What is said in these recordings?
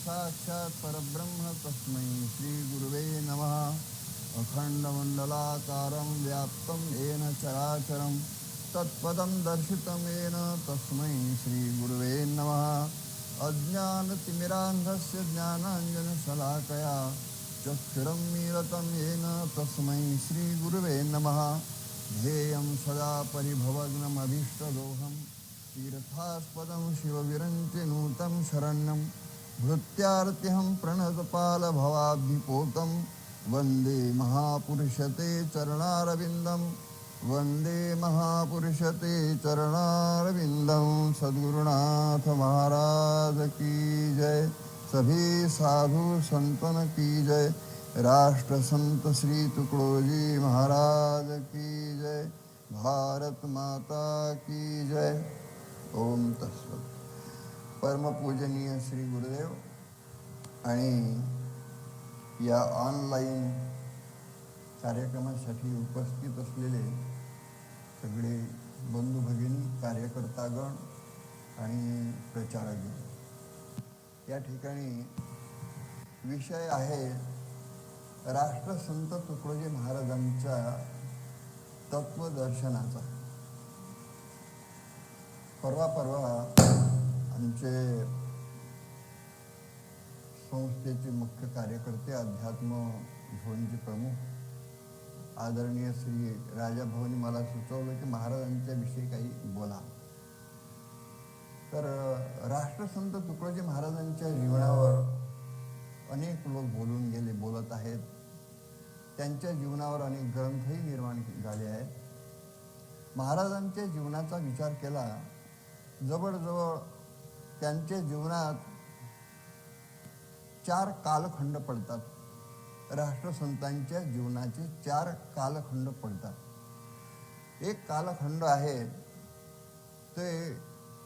साक्षात् परब्रह्म तस्मै श्री गुरुवे नमः। अखंडमंडलाकारं व्याप्तं येन चराचरं तत्पदं दर्शितं येन तस्मै श्री गुरुवे नमः। अज्ञानतिमिरान्धस्य ज्ञानाञ्जनशलाकया चक्षुरं मीलितं येन तस्मै श्री गुरुवे नमः। ध्येयं सदा परिभवग्नमभीष्टदोहं तीर्थास्पदं शिवविरञ्चिनुतं शरण्यं भृत्यार्तिहं प्रणतपालभवाब्धिपोतं वन्दे महापुरुषते चरणारविन्दं वन्दे महापुरुषते चरणारविन्दं। सद्गुरुनाथ महाराज की जय। सभी साधु संतन की जय। राष्ट्र संत श्री तुकडोजी महाराज की जय। भारत माता की जय। ओम तत्सत। परमपूजनीय श्री गुरुदेव आणि या ऑनलाईन कार्यक्रमासाठी उपस्थित असलेले सगळे बंधू भगिनी, कार्यकर्तागण आणि प्रचारकगण, या ठिकाणी विषय आहे राष्ट्रसंत तुकडोजी महाराजांच्या तत्वदर्शनाचा। परवा आमचे संस्थेचे मुख्य कार्यकर्ते, अध्यात्म झोनचे प्रमुख आदरणीय श्री राजाभाऊंनी मला सुचवलं की महाराजांच्या विषयी काही बोला। तर राष्ट्रसंत तुकडोजी महाराजांच्या जीवनावर अनेक लोक बोलून गेले, बोलत आहेत। त्यांच्या जीवनावर अनेक ग्रंथही निर्माण झाले आहेत। महाराजांच्या जीवनाचा विचार केला, जवळजवळ त्यांच्या जीवनात 4 कालखंड पडतात। राष्ट्रसंतांच्या जीवनाचे 4 कालखंड पडतात। एक कालखंड आहे ते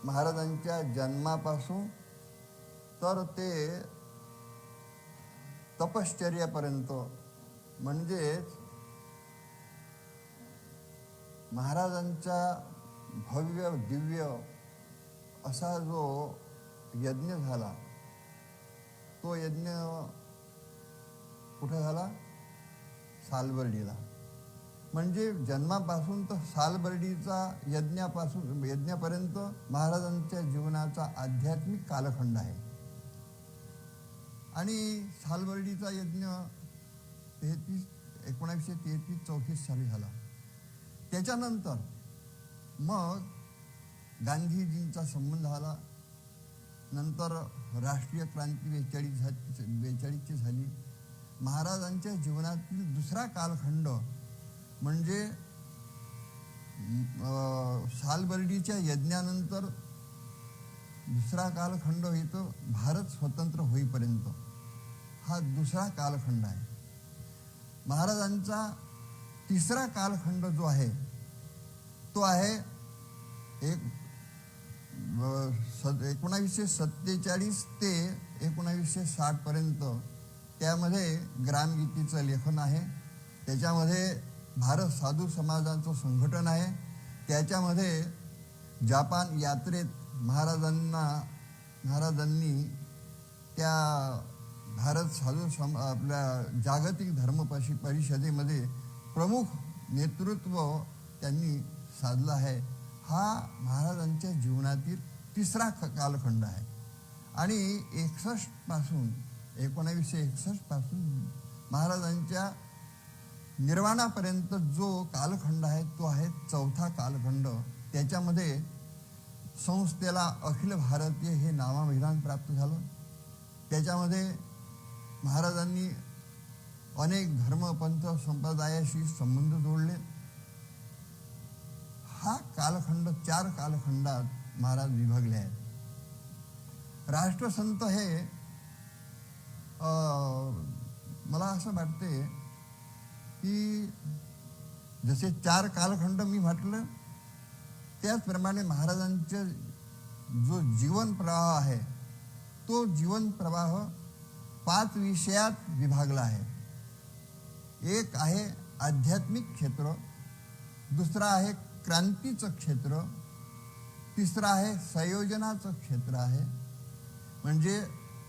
महाराजांच्या जन्मापासून तर ते तपश्चर्यापर्यंत, म्हणजेच महाराजांचा भव्य दिव्य असा जो यज्ञ झाला, तो यज्ञ कुठे झाला? सालबर्डीला। म्हणजे जन्मापासून तर सालबर्डीचा यज्ञापर्यंत महाराजांच्या जीवनाचा आध्यात्मिक कालखंड आहे। आणि सालबर्डीचा यज्ञ 1933-34 साली झाला। त्याच्यानंतर मग गांधीजींचा संबंध आला। नंतर राष्ट्रीय क्रांती 42ची झाली। महाराजांच्या जीवनातील दुसरा कालखंड म्हणजे सालबर्डीच्या यज्ञानंतर दुसरा कालखंड येतो भारत स्वतंत्र होईपर्यंत, हा दुसरा कालखंड आहे। महाराजांचा तिसरा कालखंड जो आहे तो आहे 1947 ते 1960 पर्यंत। त्यामध्ये ग्रामगीतीचं लेखन आहे, त्याच्यामध्ये भारत साधू समाजाचं संघटन आहे, त्याच्यामध्ये जापान यात्रेत महाराजांनी त्या भारत आपल्या जागतिक धर्म परिषदेमध्ये प्रमुख नेतृत्व त्यांनी साधलं आहे। हा महाराजांच्या जीवनातील तिसरा कालखंड आहे। आणि 1961 पासून महाराजांच्या निर्वाणापर्यंत जो कालखंड आहे तो आहे चौथा कालखंड। त्याच्यामध्ये संस्थेला अखिल भारतीय हे नामाभिधान प्राप्त झालं। त्याच्यामध्ये महाराजांनी अनेक धर्मपंथ संप्रदायाशी संबंध जोडले। हा कालखंड 4 कालखंडात महाराज विभागले आहेत। राष्ट्रसंत हे मला असं वाटते की जसे 4 कालखंड मी म्हटलं, त्याचप्रमाणे महाराजांचे जो जीवन प्रवाह आहे तो जीवन प्रवाह 5 विषयात विभागला आहे। एक आहे आध्यात्मिक क्षेत्र, दुसरा आहे क्रांतीचं क्षेत्र, तिसरं आहे संयोजनाचं क्षेत्र आहे, म्हणजे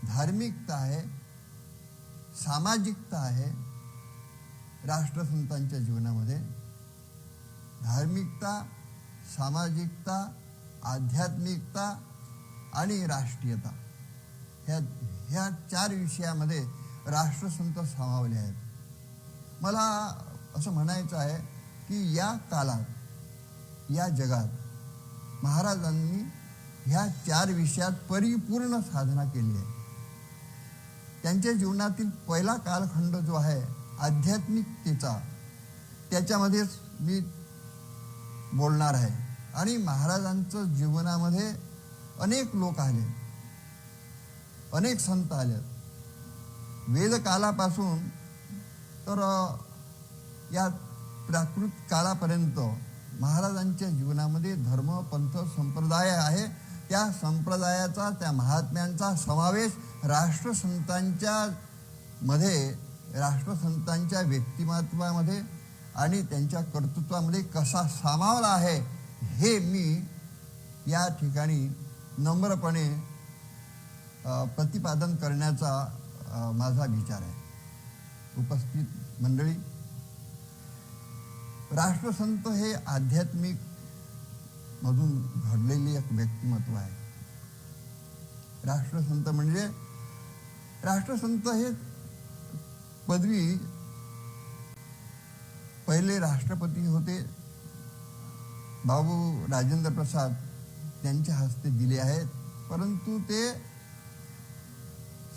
धार्मिकता आहे, सामाजिकता आहे राष्ट्रसंतांच्या जीवनामध्ये. धार्मिकता, सामाजिकता, आध्यात्मिकता आणि राष्ट्रीयता ह्या 4 विषयामध्ये राष्ट्रसंत सामावले आहेत. मला असं म्हणायचं आहे की या काळात, या जगात महाराजांनी ह्या 4 विषयात परिपूर्ण साधना केली आहे. त्यांच्या जीवनातील पहिला कालखंड जो आहे आध्यात्मिकतेचा, त्याच्यामध्येच मी बोलणार आहे. आणि महाराजांचं जीवनामध्ये अनेक लोक आले, अनेक संत आले. वेदकालापासून तर या प्राकृत काळापर्यंत महाराजांच्या जीवनामध्ये धर्म, पंथ, संप्रदाय आहे. त्या संप्रदायाचा, त्या महात्म्यांचा समावेश राष्ट्रसंतांच्या व्यक्तिमत्वामध्ये आणि त्यांच्या कर्तृत्वामध्ये कसा सामावला आहे हे मी या ठिकाणी नम्रपणे प्रतिपादन करण्याचा माझा विचार आहे. उपस्थित मंडळी, राष्ट्रसंत हे आध्यात्मिक मधून घडलेले एक व्यक्तिमत्व आहे. राष्ट्रसंत हे पदवी पहिले राष्ट्रपती होते बाबू राजेंद्र प्रसाद त्यांच्या हस्ते दिले आहेत, परंतु ते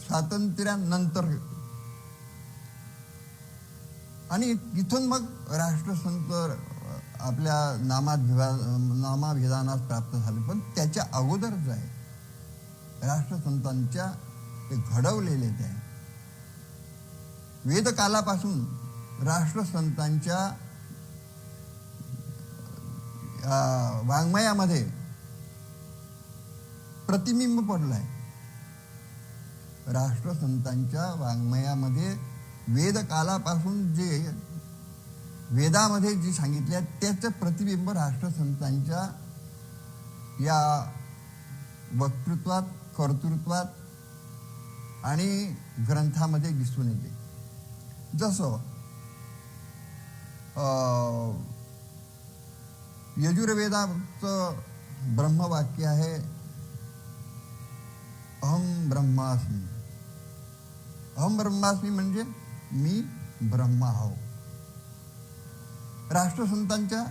स्वातंत्र्यानंतर आणि तिथून मग राष्ट्रसंत आपल्या नामाभिधानास प्राप्त झाले. पण त्याच्या अगोदर जे आहे राष्ट्रसंतांच्या ते घडवलेले ते आहे. वेदकालापासून राष्ट्रसंतांच्या वाङ्मयामध्ये प्रतिबिंब पडलं आहे. राष्ट्रसंतांच्या वाङ्मयामध्ये वेदकालापासून जे वेदामध्ये जे सांगितले आहे त्याचं प्रतिबिंब राष्ट्रसंतांच्या या वक्तृत्वात, कर्तृत्वात आणि ग्रंथामध्ये दिसून येते. जसं यजुर्वेदाचं ब्रह्मवाक्य आहे, अहम ब्रह्मास्मी. अहम ब्रह्मास्मी म्हणजे मी ब्रह्मा हो. राष्ट्रसंतांच्या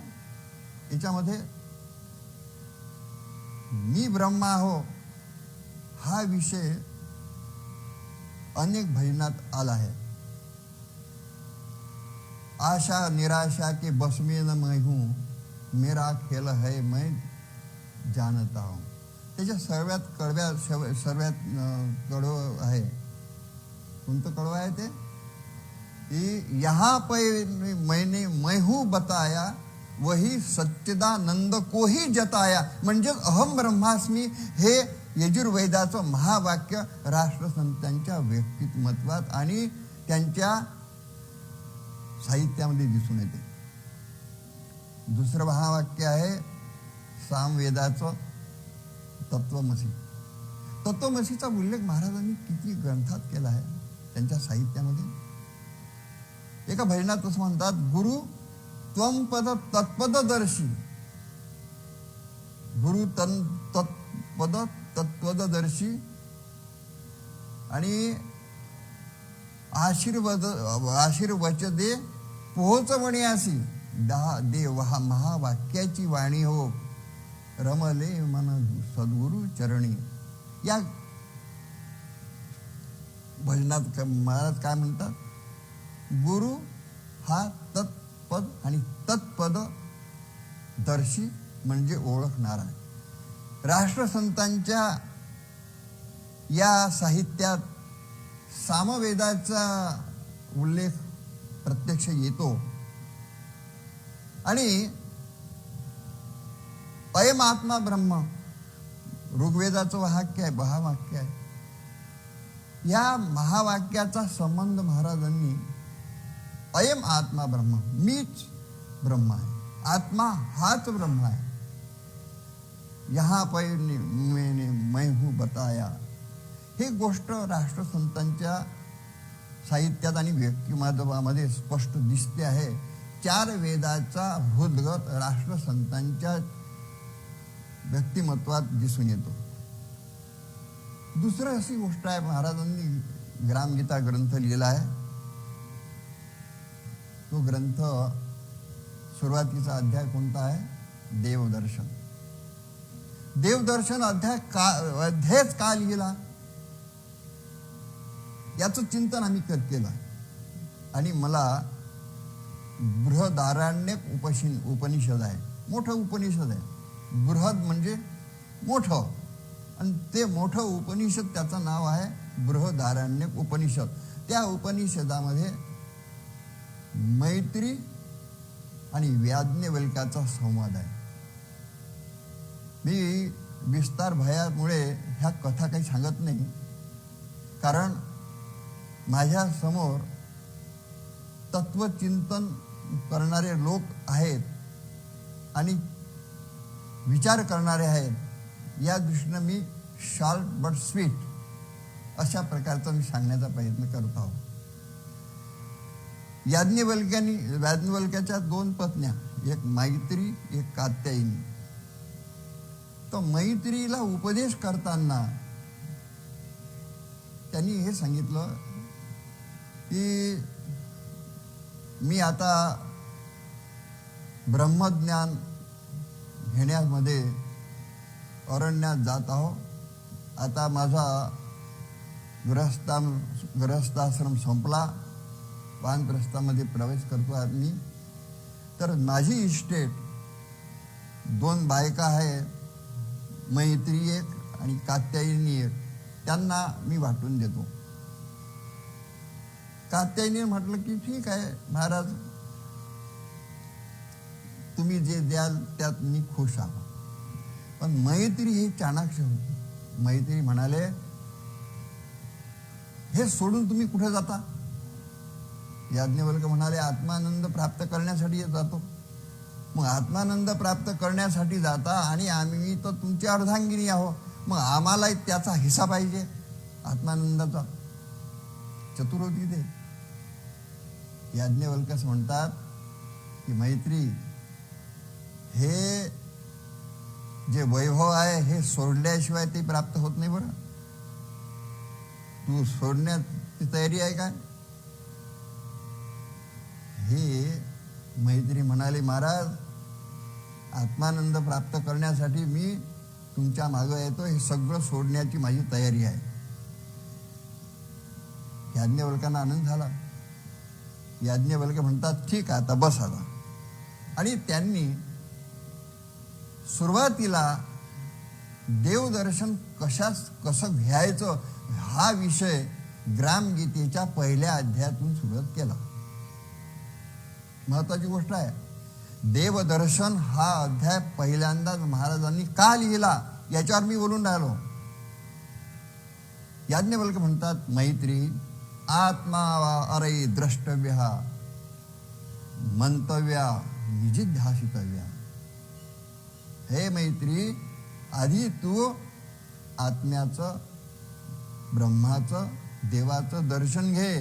याच्यामध्ये मी ब्रह्मा हो हा विषय अनेक भजनात आला आहे. आशा निराशा के बस में न मैं हूँ, मेरा खेल है मैं जानता हूँ. त्याच्या सर्वात कडवं आहे. कोणतं कडवं आहे ते? यहाँ पे मैंने मैं हूँ बताया, वही सच्चिदानंद को ही जताया. म्हणजे अहम ब्रह्मास्मी हे यजुर्वेदाचं महावाक्य राष्ट्रसंतांच्या व्यक्तिमत्वात आणि त्यांच्या साहित्यामध्ये दिसून येते. दुसरं महावाक्य आहे सामवेदाचं तत्वमसी. तत्वमसीचा उल्लेख महाराजांनी किती ग्रंथात केला आहे त्यांच्या साहित्यामध्ये. एका भजनात असं म्हणतात, गुरु त्वम पद तत्पददर्शी. गुरु तत्पद तत्पददर्शी आणि आशीर्वच दे पोहोचवण्यासी दे महावाक्याची वाणी हो, रमले मन सद्गुरु चरणी. या भजनात महाराज काय म्हणतात? गुरु हा तत्पद आणि तत्पद दर्शी म्हणजे ओळखणारा. राष्ट्रसंतांच्या या साहित्यात सामवेदाचा उल्लेख प्रत्यक्ष येतो आणि अयम आत्मा ब्रह्म ऋग्वेदाचं वाक्य आहे, महावाक्य आहे. या महावाक्याचा संबंध महाराजांनी अयम आत्मा ब्रह्म, मीच ब्रह्म आहे, आत्मा हाच ब्रह्म आहे. यहाँ पर मैंने मैं हूँ बताया, ही गोष्ट राष्ट्रसंतांच्या साहित्यात आणि व्यक्तिमत्वामध्ये स्पष्ट दिसते आहे. 4 वेदाचा हृदगत राष्ट्रसंतांच्या व्यक्तिमत्वात दिसून येतो. दुसरं अशी गोष्ट आहे, महाराजांनी ग्रामगीता ग्रंथ लिहिला आहे. तो ग्रंथ सुरुवातीचा अध्याय कोणता आहे? देवदर्शन. देवदर्शन अध्यायच का लिहिला याचं चिंतन आम्ही केलं आणि मला बृहदारण्यक उपनिषद आहे, मोठं उपनिषद आहे. बृहद म्हणजे मोठं, आणि ते मोठं उपनिषद त्याचं नाव आहे बृहदारण्यक उपनिषद. त्या उपनिषदामध्ये मैत्री आणि याज्ञवल्क्याचा संवाद आहे. मी विस्तार भयामुळे ह्या कथा काही सांगत नाही, कारण माझ्या समोर तत्वचिंतन करणारे लोक आहेत आणि विचार करणारे आहेत. या दृष्टीनं मी शॉर्ट बट स्वीट अशा प्रकारचा मी सांगण्याचा प्रयत्न करत आहोत. याज्ञवल्क्याच्या 2 पत्न्या, एक मैत्री, एक कात्यायनी. तर मैत्रीला उपदेश करताना त्यांनी हे सांगितलं की मी आता ब्रह्मज्ञान घेण्यामध्ये अरण्यात जात आहो. आता माझा गृहस्थाश्रम संपला, वानप्रस्थामध्ये प्रवेश करतो आहे मी. तर माझी इस्टेट 2 बायका आहेत, मैत्री एक आणि कात्यायनी एक, त्यांना मी वाटून देतो. कात्यायनी म्हटलं की ठीक आहे महाराज, तुम्ही जे द्याल त्यात मी खुश आहे. पण मैत्री ही चाणाक्ष होती. मैत्री म्हणाले, हे सोडून तुम्ही कुठे जाता? याज्ञवल्क्य म्हणाले, आत्मानंद प्राप्त करण्यासाठी जातो. मग आत्मानंद प्राप्त करण्यासाठी जाता आणि आम्ही तर तुमची अर्धांगिनी आहो, मग आम्हालाही त्याचा हिस्सा पाहिजे आत्मानंदाचा. चतुर होती ते. याज्ञवल्क्य म्हणतात की मैत्री, हे जे वैभव आहे हे सोडल्याशिवाय ते प्राप्त होत नाही. बरं, तू सोडण्याची तयारी आहे काय? हे मैत्री म्हणाले, महाराज आत्मानंद प्राप्त करण्यासाठी मी तुमच्या मागं येतो, हे सगळं सोडण्याची माझी तयारी आहे. याज्ञवल्क्यांना आनंद झाला. याज्ञवल्क्य म्हणतात, ठीक आहे आता बस आता. आणि त्यांनी सुरुवातीला देवदर्शन कसं घ्यायचं हा विषय ग्रामगीतेच्या 1ल्या अध्यायातून सुरुवात केला. महत्वाची गोष्ट आहे. देवदर्शन हा अध्याय पहिल्यांदाच महाराजांनी का लिहिला याच्यावर मी बोलून राहिलो. याज्ञवल्क्य म्हणतात, मैत्री आत्मा अरे द्रष्टव्या मंतव्या निजिध्यासितव्या. हे मैत्री, आधी तू आत्म्याचं, ब्रह्माचं, देवाचं दर्शन घे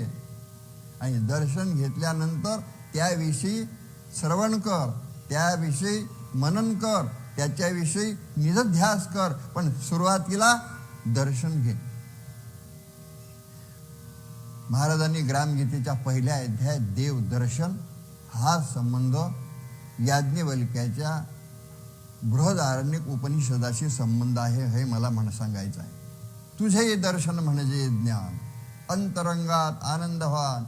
आणि दर्शन घेतल्यानंतर त्याविषयी श्रवण कर, त्याविषयी मनन कर, त्याच्याविषयी निजध्यास कर, पण सुरुवातीला दर्शन घे. महाराजांनी ग्रामगीतेच्या 1ल्या अध्यायात देवदर्शन हा संबंध याज्ञवल्क्याच्या बृहदारण्यक उपनिषदाशी संबंध आहे हे मला सांगायचं आहे. तुझे दर्शन म्हणजे ज्ञान, अंतरंगात आनंदवान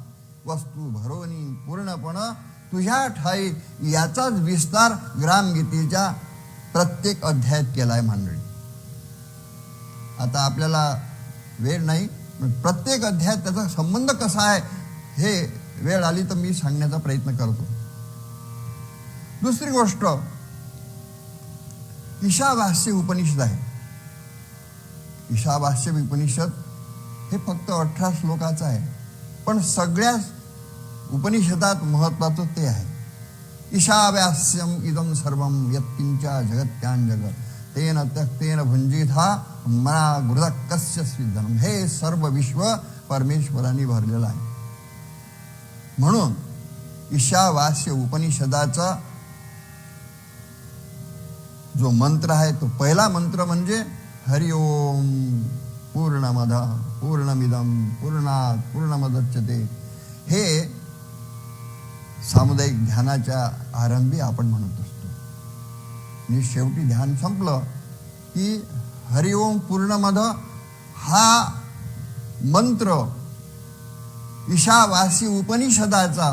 वस्तू भरोनी पूर्णपणे तुझ्या ठाई, याचाच विस्तार ग्रामगीतेच्या प्रत्येक अध्यायात केलाय मंडळी. आता आपल्याला वेळ नाही, प्रत्येक अध्यायात त्याचा संबंध कसा आहे हे वेळ आली तर मी सांगण्याचा प्रयत्न करतो. दुसरी गोष्ट, ईशावास्य उपनिषद आहे. ईशावास्य उपनिषद हे फक्त 18 श्लोकाचं आहे, पण सगळ्या उपनिषदात महत्वाचं ते आहे. ईशावास्यम इदम सर्वम यत्किंच जगत्यान जगत. तेन त्यक्तेन भुंजिता मना गृह कस्य स्विधनम. हे सर्व विश्व परमेश्वराने भरलेलं आहे. म्हणून ईशावास्य उपनिषदाचा जो मंत्र आहे तो पहिला मंत्र म्हणजे हरि ओम पूर्णमद पूर्णमिदम पूर्णात पूर्णमुदच्यते. हे सामुदायिक ध्यानाच्या आरंभी आपण म्हणत असतो. आणि शेवटी ध्यान संपलं की हरि ओम पूर्णमद हा मंत्र ईशावासी उपनिषदाचा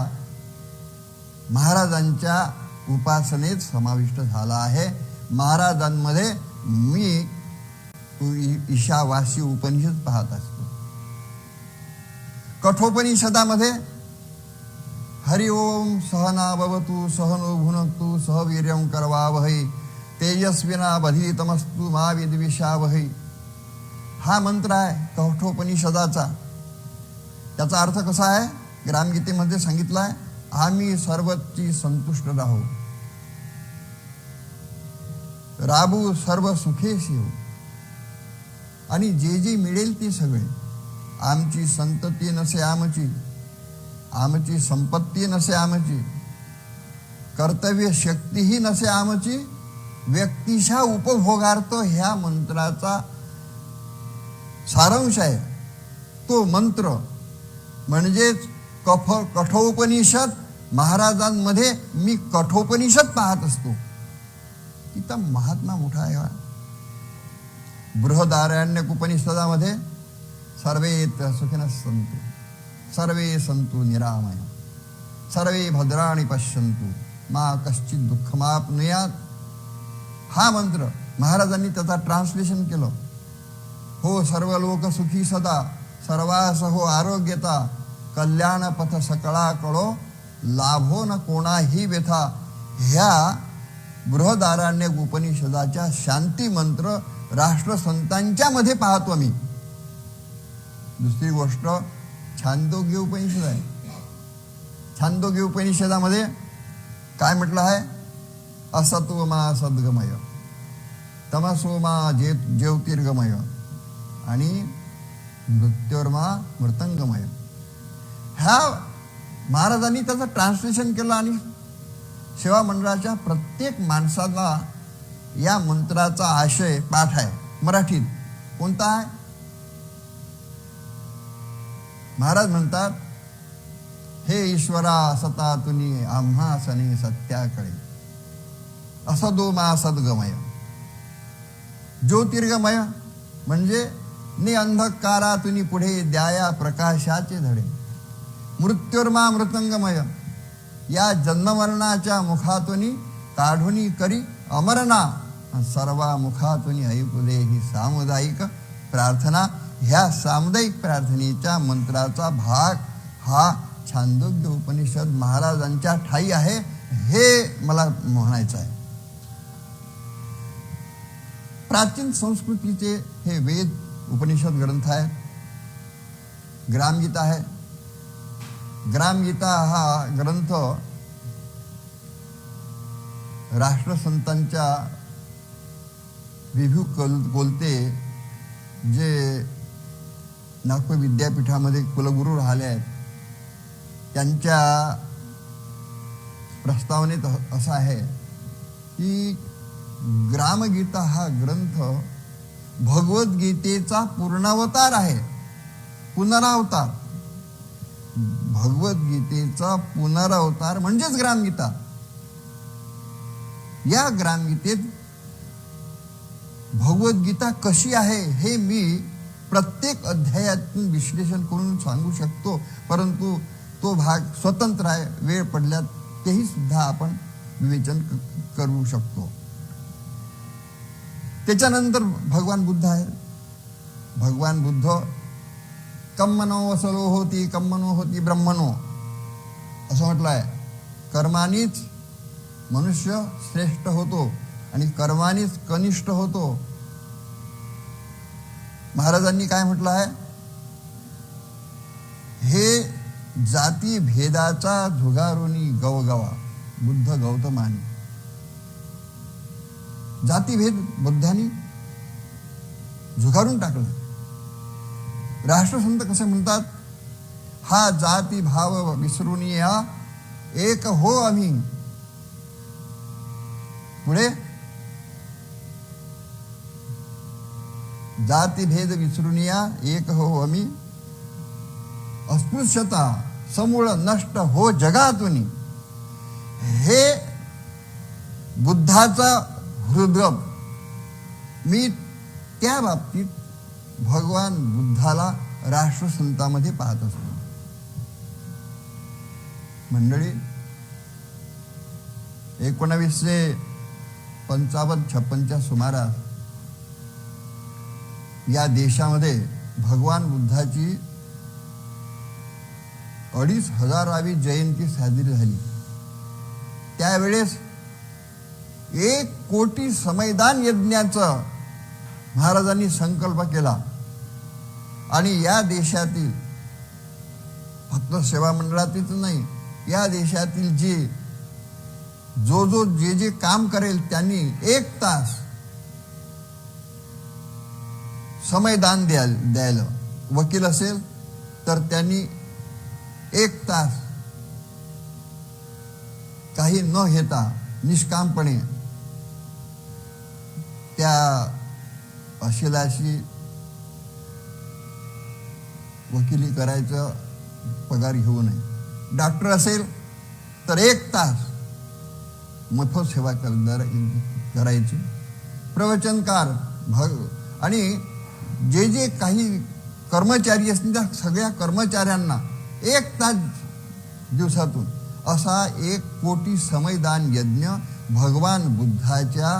महाराजांच्या उपासनेत समाविष्ट झाला आहे. महाराजांमध्ये मी ईशावासी उपनिषद पाहत असतो. कठोपनिषदामध्ये हरि ओम सहना भवतु सहनो भुनक्तु सह वीर्यं करवावहै तेजस्विनावधीतमस्तु मा विद्विषावहै हा मंत्र आहे कठोपनिषदाचा. त्याचा अर्थ कसा आहे? ग्रामगीतेमध्ये सांगितलं आहे, आम्ही सर्वची संतुष्ट राहू, राबू सर्व सुखेशी हो, आणि जे जे मिळेल ते सगळे. आमची संतती नसे आमची, आमची संपत्ती नसे आमची, कर्तव्य शक्तीही नसे आमची, व्यक्तिशा उपभोगार्थ ह्या मंत्राचा सारांश आहे. तो मंत्र म्हणजेच कठोपनिषद. महाराजांमध्ये मी कठोपनिषद पाहत असतो. तिथं महात्मा मोठा आहे. बृहदारण्यक उपनिषदामध्ये सर्वे सुखिनः सन्तु सर्वे सन्तु निरामय सर्वे भद्राणि पश्यन्तु मा कश्चित दुःखमाप्नुयात हा मंत्र महाराजांनी त्याचा ट्रान्सलेशन केलं. हो सर्व लोक सुखी सदा सर्वास हो आरोग्यता कल्याण पथ सकळा कळो लाभो न कोणाही व्यथा. ह्या बृहदारण्यक उपनिषदाच्या शांती मंत्र राष्ट्रसंतांच्या मध्ये पाहतो मी. दुसरी गोष्ट छांदोग्य उपनिषद आहे. छांदोग्य उपनिषदामध्ये काय म्हटलं आहे? असतो मा सद्गमय तमसो मा ज्योतिर्गमय आणि मृत्योर्मा मृतंगमय. ह्या महाराजांनी त्याचं ट्रान्सलेशन केलं आणि सेवा मंडळाच्या प्रत्येक माणसाला या मंत्राचा आशय पाठ आहे. मराठीत कोणता आहे? महाराज म्हणतात, हे ईश्वरा सता तुनी आम्हा सने सत्याकडे असदो मा सद्गमय. ज्योतिर्गमय म्हणजे नि अंधकारा तुनी पुढे द्याया प्रकाशाचे धडे. मृत्युर्मा मृतंगमय या जन्ममरणाच्या मुखातून काढुनी करी अमरना सर्वा मुखातून ऐकू दे ही सामुदायिक प्रार्थना. ह्या सामुदायिक प्रार्थनेच्या मंत्राचा भाग हा छांदोग्य उपनिषद महाराजांच्या ठाई आहे, हे मला म्हणायचं आहे. प्राचीन संस्कृतीचे हे वेद उपनिषद ग्रंथ आहे. ग्रामगीता आहे. ग्रामगीता हा ग्रंथ राष्ट्रसंतांच्या विभू कोलते जे नागपूर विद्यापीठामध्ये कुलगुरू राहिले आहेत त्यांच्या प्रस्तावनेत असं आहे की ग्रामगीता हा ग्रंथ भगवद्गीतेचा पूर्णावतार आहे. पुनरावतार. भगवद्गीतेचा पुनरावतार म्हणजेच ग्रामगीता. या ग्रामगीतेत भगवद्गीता कशी आहे हे मी प्रत्येक अध्यायातून विश्लेषण करून सांगू शकतो, परंतु तो भाग स्वतंत्र आहे. वेळ पडल्यात तेही सुद्धा आपण विवेचन करू शकतो. त्याच्यानंतर भगवान बुद्ध आहे. भगवान बुद्ध कम्मनो वसलो होती कम्मनो होती ब्रह्मनो असं म्हटलं आहे. कर्मानीच मनुष्य श्रेष्ठ होतो आणि कर्मानीच कनिष्ठ होतो. महाराजांनी काय म्हटलं आहे? हे जाती भेदाचा झुगारुनी गवगवा. बुद्ध गौतमानी जातीभेद बुद्धांनी झुगारून टाकला. राष्ट्रसंत कसे म्हणतात, हा जाती भाव विसरून या एक हो आम्ही. पुढे जातीभेद विसरून या एक हो आम्ही, अस्पृश्यता समूळ नष्ट हो जगातून. हे बुद्धाचा हृदय. मी त्या बाबतीत भगवान बुद्धाला राष्ट्रसंतामध्ये पाहत असतो. मंडळी, 1955-56च्या सुमारास या देशामध्ये भगवान बुद्धाची 2500वी जयंती साजरी झाली. त्यावेळेस 1 कोटी समयदान यज्ञाचा महाराजांनी संकल्प केला. आणि या देशातील फक्त सेवा मंडळातीलच नाही, या देशातील जे काम करेल त्यांनी 1 तास समयदान द्यायला. वकील असेल तर त्यांनी 1 तास काही न घेता निष्कामपणे त्या अशिलाशी वकिली करायचं, पगार घेऊ नये. डॉक्टर असेल तर 1 तास मोफत सेवा करायची. प्रवचनकार आणि जे काही कर्मचारी असतील त्या सगळ्या कर्मचाऱ्यांना 1 तास दिवसातून असा 1 कोटी समयदान यज्ञ भगवान बुद्धाच्या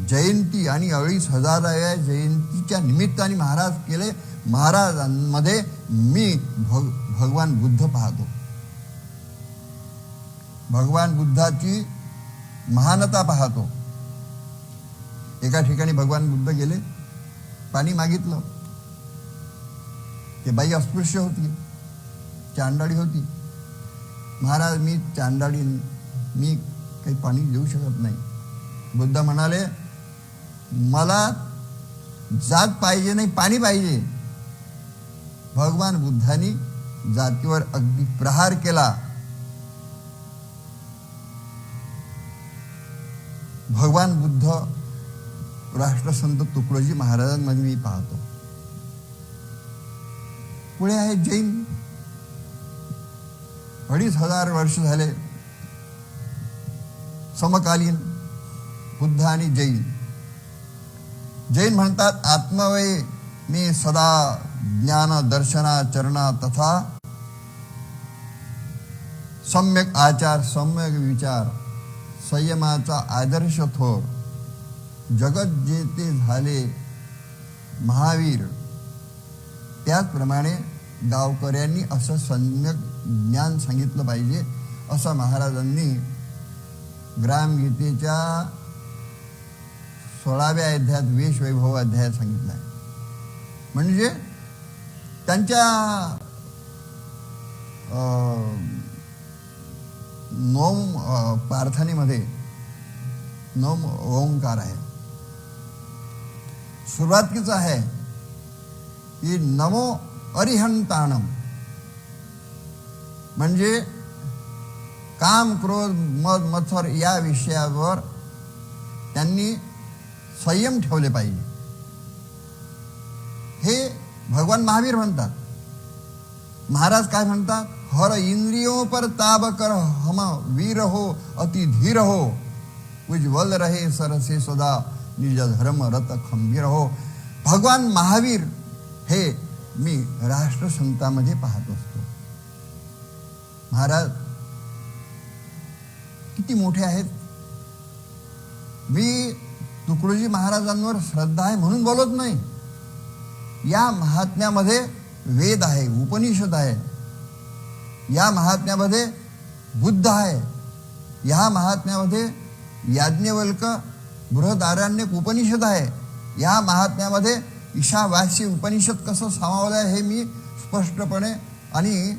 जयंती आणि 25,000व्या जयंतीच्या निमित्ताने महाराज केले. महाराजांमध्ये मी भगवान बुद्ध पाहतो. भगवान बुद्धाची महानता पाहतो. एका ठिकाणी भगवान बुद्ध गेले, पाणी मागितलं. ते बाई अस्पृश्य होती, चांडाळी होती. महाराज, मी चांडाळी, मी काही पाणी देऊ शकत नाही. बुद्ध म्हणाले, मला जात पाहिजे नाही, पाणी पाहिजे. भगवान बुद्धांनी जातीवर अगदी प्रहार केला. भगवान बुद्ध राष्ट्रसंत तुकडोजी महाराजांमध्ये मी पाहतो. पुढे आहे जैन. 2500 वर्ष झाले समकालीन बुद्ध आणि जैन. जैन म्हणतात, आत्मवय मी सदा ज्ञान दर्शना चरणा तथा सम्यक आचार सम्यक विचार संयमाचा आदर्श थोर जगत जेते झाले महावीर. त्याचप्रमाणे गावकऱ्यांनी असं सम्यक ज्ञान सांगितलं पाहिजे, असं महाराजांनी ग्रामगीतेच्या 16व्या अध्यायात वेश वैभव अध्यायात सांगितलं आहे. म्हणजे त्यांच्या नोम प्रार्थनेमध्ये 9 ओंकार आहे. सुरुवातीच आहे की नमो अरिहंताणम, म्हणजे काम क्रोध मद मत्सर या विषयावर त्यांनी संयम ठेवले पाहिजे. हे भगवान महावीर म्हणतात. महाराज काय म्हणतात, हर इंद्रियों पर ताब कर हम वीर हो अति धीर हो, उज्ज्वल रहे सरसे सदा निज धर्म रत खंबीर हो. भगवान महावीर हे मी राष्ट्रसंतामध्ये पाहत असतो. महाराज किती मोठे आहेत. मी तुकडोजी महाराजांवर श्रद्धा आहे म्हणून बोलत नाही. या महात्म्यामध्ये वेद आहे, उपनिषद आहे. या महात्म्यामध्ये बुद्ध आहे. या महात्म्यामध्ये याज्ञवल्क बृहदारण्यक उपनिषद आहे. या महात्म्यामध्ये ईशावास्य उपनिषद कसं सामावलं आहे हे मी स्पष्टपणे आणि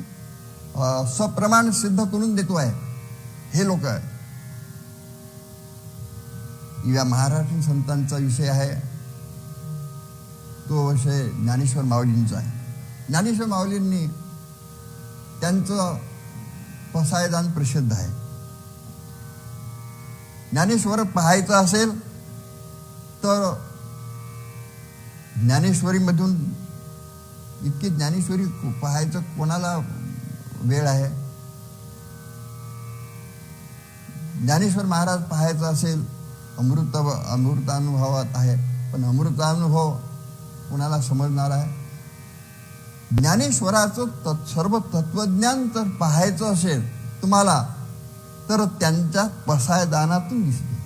सप्रमाण सिद्ध करून देतो आहे. हे लोक आहे. या महाराष्ट्रीयन संतांचा विषय आहे तो विषय ज्ञानेश्वर माऊलींचा आहे. ज्ञानेश्वर माऊलींनी त्यांचं पसायदान प्रसिद्ध आहे. ज्ञानेश्वर पाहायचं असेल तर ज्ञानेश्वरीमधून इतकी ज्ञानेश्वरी पाहायचं कोणाला वेळ आहे. ज्ञानेश्वर महाराज पाहायचं असेल अमृतानुभवात आहे, पण अमृतानुभव कुणाला समजणार आहे. ज्ञानेश्वराचं सर्व तत्वज्ञान जर पाहायचं असेल तुम्हाला तर त्यांच्या पसायदानातून दिसते.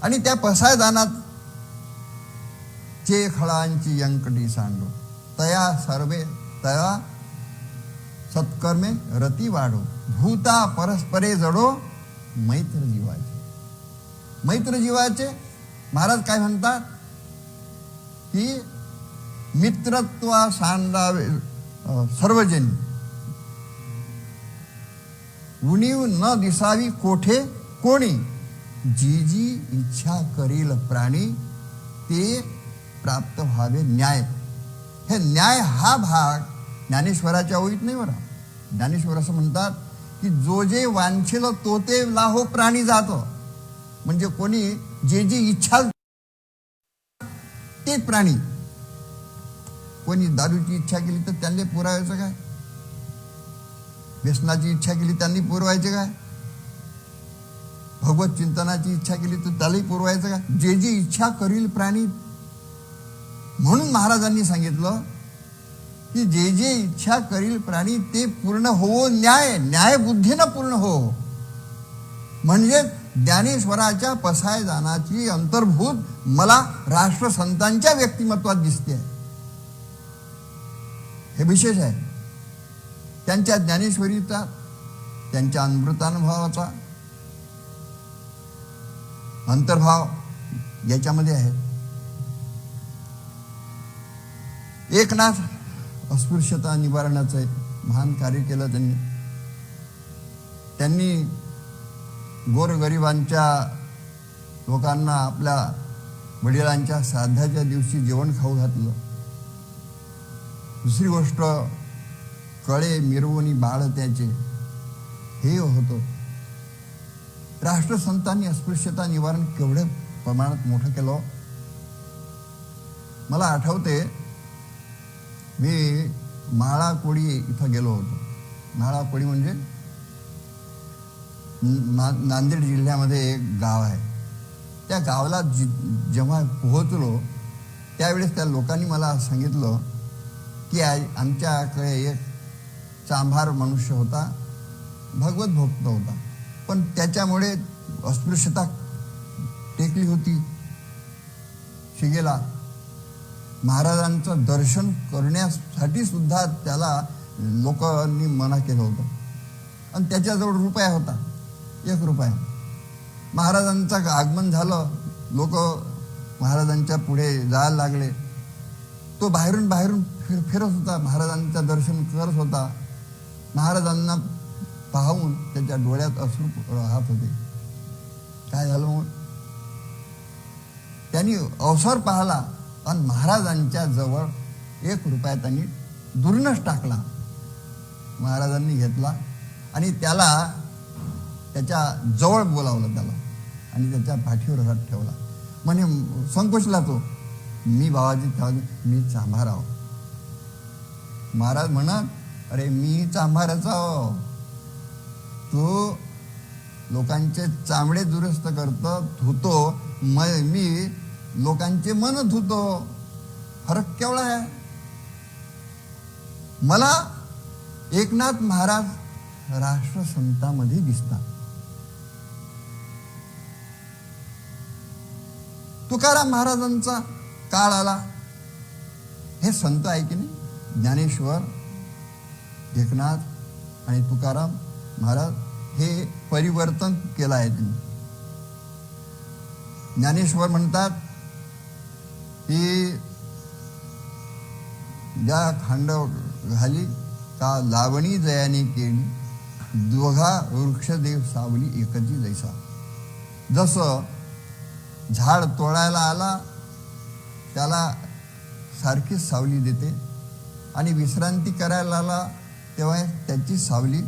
आणि त्या पसायदानात चे खळांची यंकटी सांडो तया सर्वे तया सत्कर्मे रती वाढो भूता परस्परे जडो मैत्र जीवाचे. मैत्र जीवाचे महाराज काय म्हणतात की मित्रत्वा सांडावे सर्वजनी उणीव न दिसावी कोठे कोणी जी जी इच्छा करील प्राणी ते प्राप्त व्हावे न्याय. हे न्याय हा भाग ज्ञानेश्वराच्या ओळीत नाही बरं. ज्ञानेश्वर असं म्हणतात की जो जे वांछेल तो ते लाहो प्राणी जातो. म्हणजे कोणी जे जी इच्छा ते प्राणी. कोणी दारूची इच्छा केली तर त्यांनी पुरावायचं काय, व्यसनाची इच्छा केली त्यांनी पुरवायचे काय, भगवत चिंतनाची इच्छा केली तर त्यालाही पुरवायचं काय. जे जी इच्छा करील प्राणी. म्हणून महाराजांनी सांगितलं की जे जे इच्छा करील प्राणी ते पूर्ण हो न्याय. न्याय बुद्धीनं पूर्ण हो. म्हणजे ज्ञानेश्वराच्या पसायदानाची अंतर्भूत मला राष्ट्रसंतांच्या व्यक्तिमत्वात दिसते. हे विशेष आहे. त्यांच्या ज्ञानेश्वरीचा त्यांच्या अमृतानुभवाचा अंतर्भाव याच्यामध्ये आहे. एकनाथ अस्पृश्यता निवारणाचं महान कार्य केलं त्यांनी. त्यांनी गोरगरिबांच्या लोकांना आपल्या वडिलांच्या श्राद्धाच्या दिवशी जेवण खाऊ घातलं. दुसरी गोष्ट कळे मिरवणी बाळ त्याचे हे होतं. राष्ट्रसंतांनी अस्पृश्यता निवारण केवढे प्रमाणात मोठं केलं. मला आठवते मी माळाकोळी इथं गेलो होतो. माळाकोळी म्हणजे नांदेड जिल्ह्यामध्ये एक गाव आहे. त्या गावाला जेव्हा पोहोचलो त्यावेळेस त्या लोकांनी मला सांगितलं की आमच्याकडे एक चांभार मनुष्य होता, भगवत भक्त होता, पण त्याच्यामुळे अस्पृश्यता टेकली होती शिगेला. महाराजांचं दर्शन करण्यासाठी सुद्धा त्याला लोकांनी मना केलं होतं. आणि त्याच्याजवळ रुपया होता, 1 रुपया. महाराजांचं आगमन झालं, लोक महाराजांच्या पुढे जायला लागले. तो बाहेरून फिरत होता, महाराजांचं दर्शन करत होता. महाराजांना पाहून त्याच्या डोळ्यात अश्रू राहत होते. काय झालं मग त्यांनी अवसर पाहिला आणि महाराजांच्या जवळ 1 रुपया त्यांनी दुरूनच टाकला. महाराजांनी घेतला आणि त्याला त्याच्या जवळ बोलावलं त्याला आणि त्याच्या पाठीवर हात ठेवला. म्हणे संकोचला तो, मी बाबाजी मी चांभार आहो. महाराज म्हणत, अरे मी चांभाराचा आहो, तू लोकांचे चामडे दुरुस्त करतो धुतो, मी लोकांचे मन धुतो. फरक केवढा आहे. मला एकनाथ महाराज राष्ट्रसंतांमध्ये दिसतात. तुकाराम महाराजांचा काळ आला. हे संत आहे की नाही, ज्ञानेश्वर, एकनाथ आणि तुकाराम महाराज हे परिवर्तन केलं आहे त्यांनी. ज्ञानेश्वर म्हणतात की ज्या खांड घाली का लावणी जयाने केली, दोघा वृक्षदेव सावली एकची जैसा. जसं झाड तोडायला आला त्याला सारखीच सावली देते आणि विश्रांती करायला आला तेव्हा त्याची सावली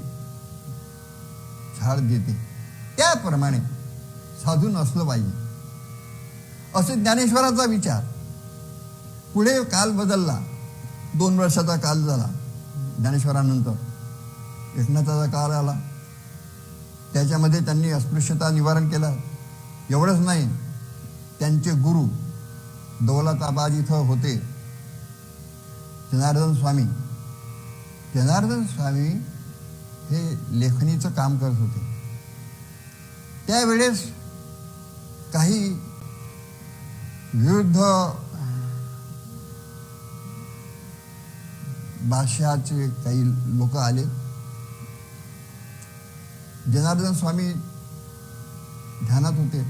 झाड देते. त्याप्रमाणे साधून असलं पाहिजे असे ज्ञानेश्वराचा विचार. पुढे काल बदलला. 2 वर्षाचा काल झाला ज्ञानेश्वरानंतर. एकनाथाचा काळ आला. त्याच्यामध्ये त्यांनी अस्पृश्यता निवारण केलं. एवढंच नाही, त्यांचे गुरु दौलताबाद इथं होते जनार्दन स्वामी. जनार्दन स्वामी हे लेखणीचं काम करत होते. त्यावेळेस काही विरुद्ध भाषाचे काही लोक आले. जनार्दन स्वामी ध्यानात होते.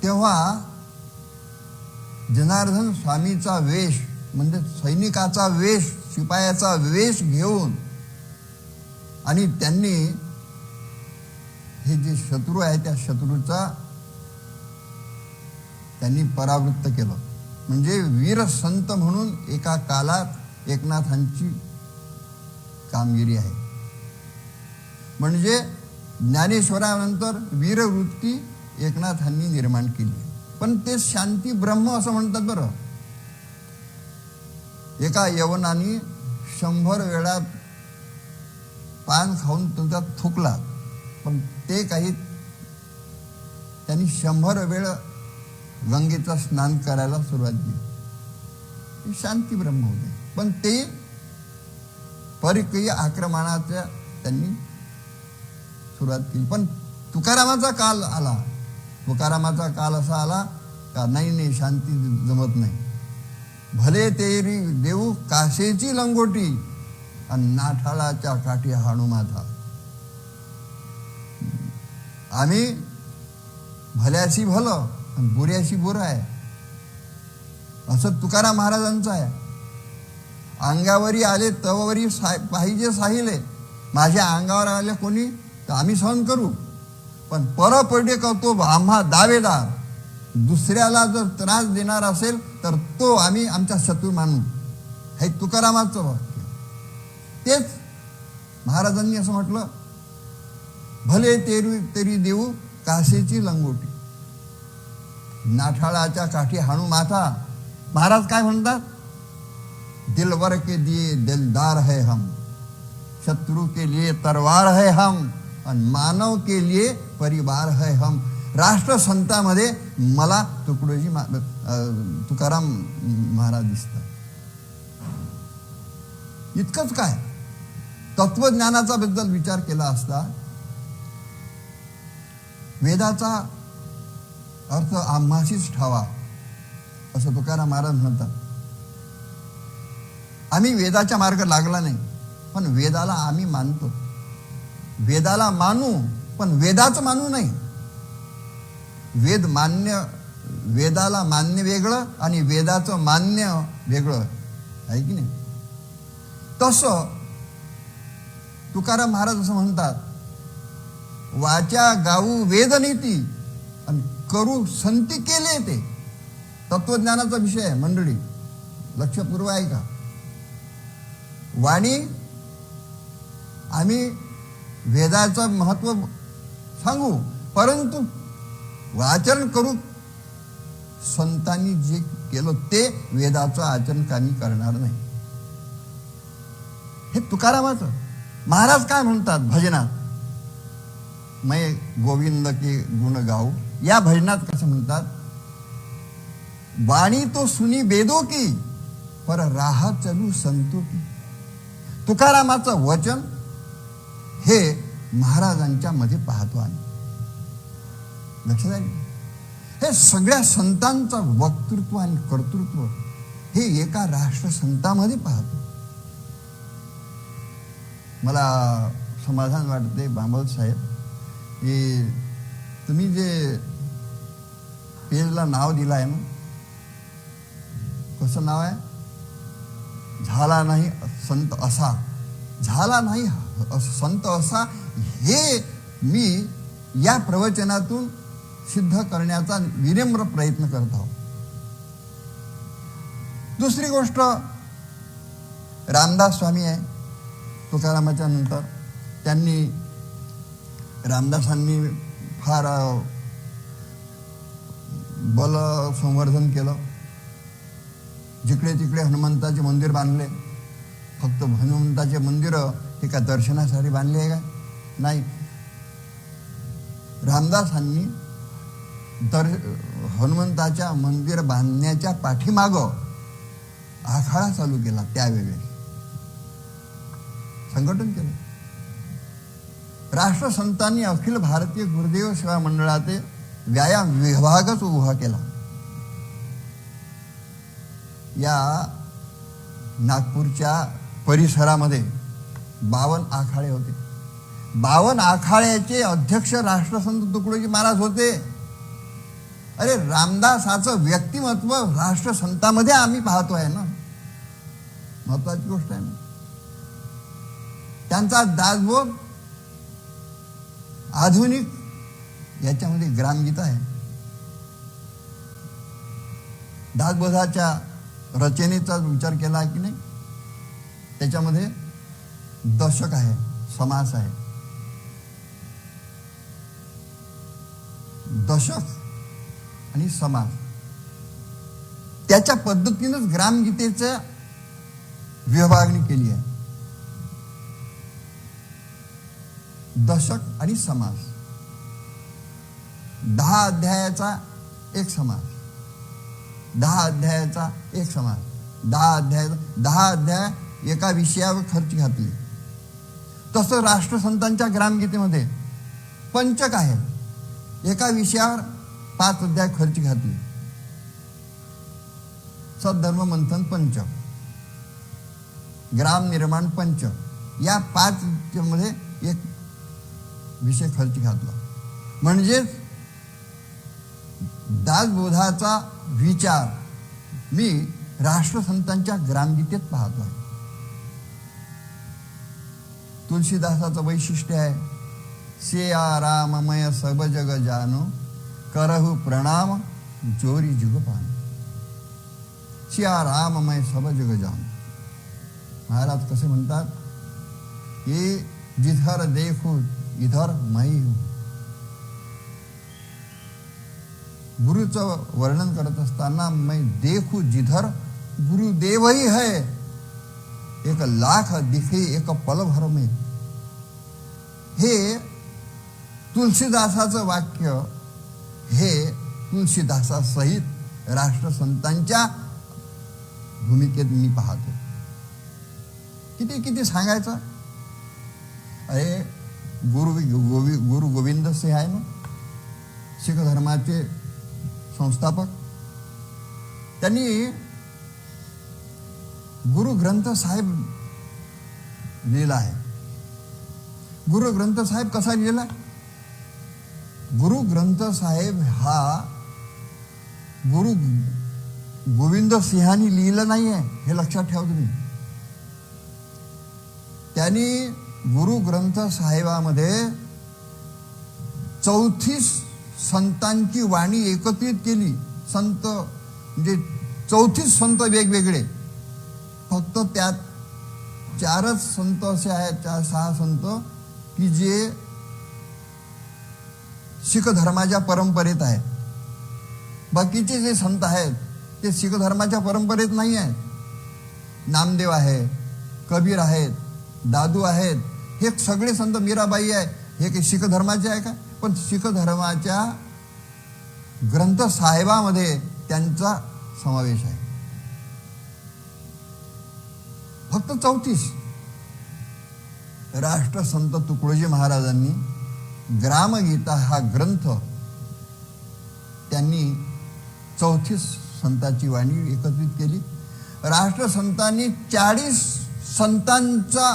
तेव्हा जनार्दन स्वामीचा वेश म्हणजे सैनिकाचा वेश, शिपायाचा वेश घेऊन आणि त्यांनी हे जे शत्रू आहे त्या शत्रूचा त्यांनी परावृत्त केलं. म्हणजे वीर संत म्हणून एका काळात एकनाथांची कामगिरी आहे. म्हणजे ज्ञानेश्वरानंतर वीरवृत्ती एकनाथांनी निर्माण केली. पण ते शांती ब्रह्म असं म्हणतात. बरं, एका यवनाने 100 वेळा पान खाऊन तुमचा थुकला, पण ते काही त्यांनी 100 वेळ गंगेचा स्नान करायला सुरुवात केली. शांती ब्रह्म होते. पण ते परकीय आक्रमणाच्या त्यांनी सुरुवात केली. पण तुकारामाचा काल आला. तुकारामाचा काल असा आला का नाही शांती जमत नाही. भले तेरी देऊ काशेची लंगोटी आणि नाठाळाच्या काठी हाणू माथा. आम्ही भल्याशी भलं आणि बुऱ्याशी बुरा आहे असं तुकाराम महाराजांचं आहे. अंगावरी आले तवरी पाहिजे साहिले. माझ्या अंगावर आले कोणी तर आम्ही सहन करू, पण परपडे करतो आम्हा दावेदार. दुसऱ्याला जर त्रास देणार असेल तर तो आम्ही आमचा शत्रू मानू. हे तुकारामाचं वाक्य. तेच महाराजांनी असं म्हटलं, भले तेरी देऊ कासेची लंगोटी नाठाळाच्या काठी हाणू माथा. महाराज काय म्हणतात, दिलवर के दिए दिलदार है हम, शत्रु के लिए तलवार है हम, आणि मानव के लिए परिवार है हम. राष्ट्रसंतामध्ये मला तुकडोजी तुकाराम महाराज दिसतात. इतकंच काय, तत्वज्ञानाचा बद्दल विचार केला असता वेदाचा अर्थ आम्हाशीच ठावा असं तुकाराम महाराज म्हणतात. आम्ही वेदाच्या मार्ग लागला नाही, पण वेदाला आम्ही मानतो. वेदाला मानू, पण वेदाचं मानू नाही. वेद मान्य, वेदाला मान्य वेगळं आणि वेदाचं मान्य वेगळं आहे की नाही. तसं तुकाराम महाराज असं म्हणतात, वाचा गाऊ वेदनीती आणि करू संती केले. ते तत्वज्ञानाचा विषय आहे मंडळी, लक्षपूर्व आहे का. वाणी आम्ही वेदाचं महत्व सांगू, परंतु आचरण करू. संतांनी जे केलं ते वेदाचं आचरण काही करणार नाही. हे तुकारामाचं. महाराज काय म्हणतात भजनात, मैं गोविंद के गुण गाऊ. या भजनात कसं म्हणतात, वाणी तो सुनी वेदो की पर राह चलू संतो की. तुकारामाचं वचन हे महाराजांच्या मध्ये पाहतो आम्ही. लक्षात आलं. हे सगळ्या संतांचं वक्तृत्व आणि कर्तृत्व हे एका राष्ट्रसंतामध्ये पाहतो. मला समाधान वाटते बांबल साहेब की तुम्ही जे पेजला नाव दिलं आहे ना, कसं नाव आहे, झाला नाही संत असा. झाला नाही संत असा हे मी या प्रवचनातून सिद्ध करण्याचा विनम्र प्रयत्न करत आहोत. दुसरी गोष्ट, रामदास स्वामी आहे तुकारामाच्या नंतर. रामदासांनी फार बल संवर्धन केलं. जिकडे तिकडे हनुमंताचे मंदिर बांधले. फक्त हनुमंताचे मंदिर हे का दर्शनासाठी बांधले आहे का? नाही. रामदासांनी हनुमंताच्या मंदिर बांधण्याच्या पाठीमागं आखाडा चालू केला. त्यावेळी संघटन केलं. राष्ट्रसंतांनी अखिल भारतीय गुरुदेव सेवा मंडळाचे व्यायाम विभागच उभा केला. या नागपूरच्या परिसरामध्ये 52 आखाडे होते. 52 आखाड्याचे अध्यक्ष राष्ट्रसंत तुकडोजी महाराज होते. अरे, रामदासाचं व्यक्तिमत्व राष्ट्रसंतामध्ये आम्ही पाहतो आहे ना, महत्वाची गोष्ट आहे ना. त्यांचा दासबोध आधुनिक याच्यामध्ये ग्रामगीता आहे. दासबोधाच्या रचनेचा विचार केला की नाही, त्याच्यामध्ये दशक आहे, समास आहे. दशक आणि समास त्याच्या पद्धतीनंच ग्रामगीतेचं विभागणी केली आहे. दशक आणि समास, 10 अध्यायाचा एक समास, 10 अध्यायाचा एक समास, 10 अध्याय एका विषयावर खर्च घातले. तसं राष्ट्रसंतांच्या ग्रामगीतेमध्ये पंचक आहे. एका विषयावर 5 अध्याय खर्च घातले. सद्धर्म मंथन पंचक, ग्राम निर्माण पंचक, या 5 मध्ये एक विषय खर्च घातला. म्हणजेच दासबोधाचा विचार मी राष्ट्रसंतांच्या ग्रामगीतेत पाहतो आहे. तुलसीदासाचं वैशिष्ट्य आहे, सिया राममय सब जग जानो, करहु प्रणाम जोरी जुगपान. सिया राममय सब जग जानो. महाराज कसे म्हणतात, हे जिधर देखो इधर मई हूं. गुरुचं वर्णन करत असताना मैं देखू जिधर गुरुदेव ही है, 1 लाख दिखे 1 पल भर में. हे तुलसीदासाचं वाक्य हे तुलसीदासासहित राष्ट्रसंतांच्या भूमिकेत मी पाहतो. किती किती सांगायचं. अरे, गुरु गोविंद सिंह आहे ना, शीख धर्माचे संस्थापक. त्यांनी गुरु ग्रंथ साहेब लिहिला आहे. गुरु ग्रंथ साहेब कसा लिहिला? गुरु ग्रंथ साहेब हा गुरु गोविंद सिंहांनी लिहिलं नाही आहे, हे लक्षात ठेवा तुम्ही. त्यांनी गुरु ग्रंथ साहेबामध्ये 34 संतांची वाणी एकत्रित केली. संत म्हणजे 34 संत वेगवेगळे. फक्त त्यात 4च संत असे आहेत, 4-6 संत की जे शीख धर्माच्या परंपरेत आहेत. बाकीचे जे संत आहेत ते शीख धर्माच्या परंपरेत नाही आहेत. नामदेव आहे, कबीर आहेत, दादू आहेत, हे सगळे संत, मीराबाई आहे, हे काही शीख धर्माचे आहे का? पण शीख धर्माच्या ग्रंथ साहेबामध्ये त्यांचा समावेश आहे. फक्त 34. राष्ट्रसंत तुकडोजी महाराजांनी ग्रामगीता हा ग्रंथ त्यांनी 34 संतांची वाणी एकत्रित केली. राष्ट्रसंतांनी 40 संतांचा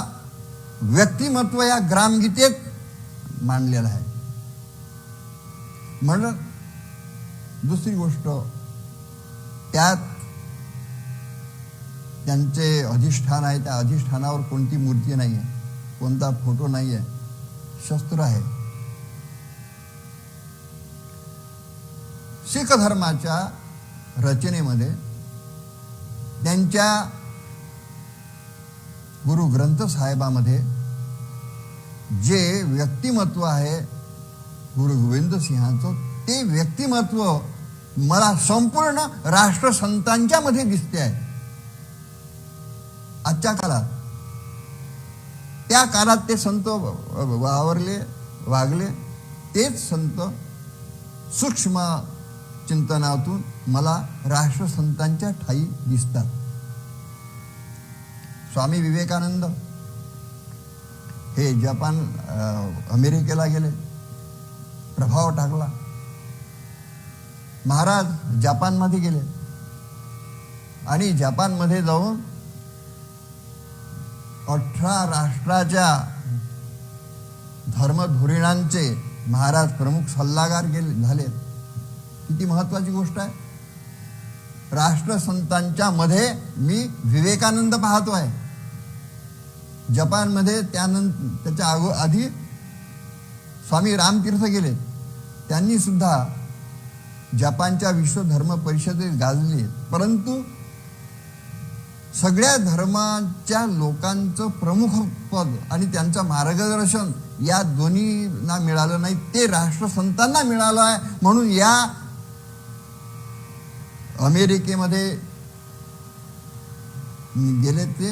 व्यक्तिमत्व या ग्रामगीतेत मांडलेलं आहे. म्हणून दुसरी गोष्ट, त्यात त्यांचे अधिष्ठान आहे, त्या अधिष्ठानावर कोणती मूर्ती नाही आहे, कोणता फोटो नाही आहे, शस्त्र आहे. शीख धर्माच्या रचनेमध्ये त्यांच्या गुरु ग्रंथ साहेबामध्ये जे व्यक्तिमत्व आहे गुरु गोविंद सिंहाचं, ते व्यक्तिमत्व मला संपूर्ण राष्ट्रसंतांच्या मध्ये दिसते आहे. आजच्या काळात, त्या काळात ते संत वागले, तेच संत सूक्ष्म चिंतनातून मला राष्ट्रसंतांच्या ठाई दिसतात. स्वामी विवेकानंद हे जपान अमेरिकेला गेले, प्रभाव टाकला. महाराज जपानमध्ये गेले आणि जपानमध्ये जाऊन 18 राष्ट्राच्या धर्मधोरणांचे महाराज प्रमुख सल्लागार झाले. किती महत्वाची गोष्ट आहे. राष्ट्रसंतांच्या मध्ये मी विवेकानंद पाहतो आहे. जपानमध्ये त्याच्या आधी स्वामी रामतीर्थ गेले, त्यांनी सुद्धा जपानच्या विश्व धर्म परिषदेत गाजले. परंतु सगळ्या धर्माच्या लोकांचं प्रमुख पद आणि त्यांचं मार्गदर्शन या दोन्हींना मिळालं नाही, ते राष्ट्रसंतांना मिळालं आहे. म्हणून या अमेरिकेमध्ये गेले ते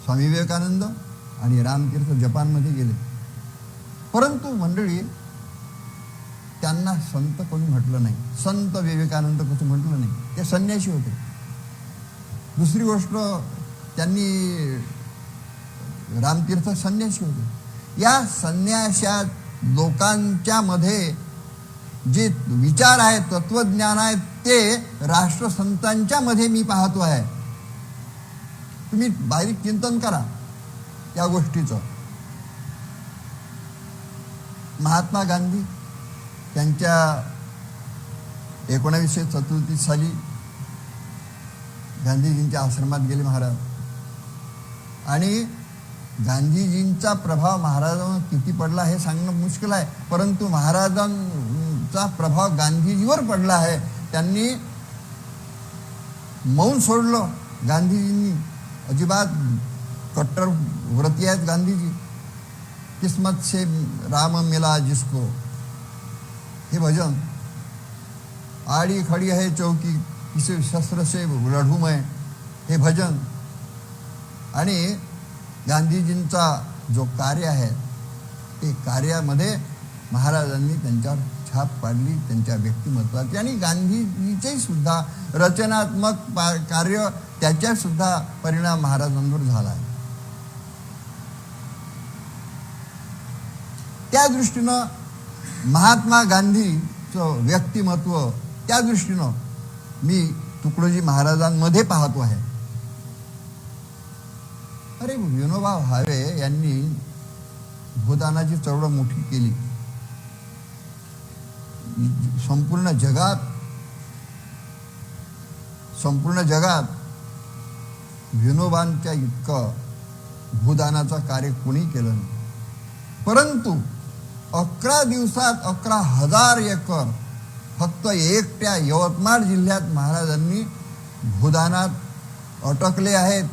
स्वामी विवेकानंद आणि रामतीर्थ जपानमध्ये गेले. परंतु मंडळी, त्यांना संत कोणी म्हटलं नाही. संत विवेकानंद कसं म्हटलं नाही, ते संन्यासी होते. दुसरी गोष्ट, त्यांनी रामतीर्थ संन्यासी होते. या संन्याशात लोकांच्या मध्ये जे विचार आहेत, तत्वज्ञान आहे, ते राष्ट्रसंतांच्या मध्ये मी पाहतो आहे. तुम्ही बारीक चिंतन करा या गोष्टीचं. महात्मा गांधी त्यांच्या 1934 साली गांधीजींच्या आश्रमात गेले महाराज, आणि गांधीजींचा प्रभाव महाराजांवर किती पडला हे सांगणं मुश्किल आहे. परंतु महाराजांचा प्रभाव गांधीजीवर पडला आहे. त्यांनी मौन सोडलं. गांधीजींनी अजिबात कट्टर व्रती आहेत गांधीजी. किस्मत से राम मिला जिसको, हे भजन. आड़ी खड़ी है चौकी किसी शस्त्र से लढू मैं, हे भजन. आणि गांधीजींचा जो कार्य आहे, ते कार्यामध्ये महाराजांनी त्यांच्यावर छाप पाडली, त्यांच्या व्यक्तिमत्वाची. आणि गांधीजीचे सुद्धा रचनात्मक कार्य, त्याच्या सुद्धा परिणाम महाराजांवर झाला आहे. त्या दृष्टीनं महात्मा गांधीचं व्यक्तिमत्व, त्या दृष्टीनं मी तुकडोजी महाराजांमध्ये पाहतो आहे. अरे, विनोबा भावे यांनी भूदानाची चळवळ मोठी केली. संपूर्ण जगात विनोबांच्या इतकं भूदानाचं कार्य कोणी केलं नाही. परंतु 11 दिवसात 11,000 एकर फक्त एकट्या यवतमाळ जिल्ह्यात महाराजांनी भूदानात अटकले आहेत.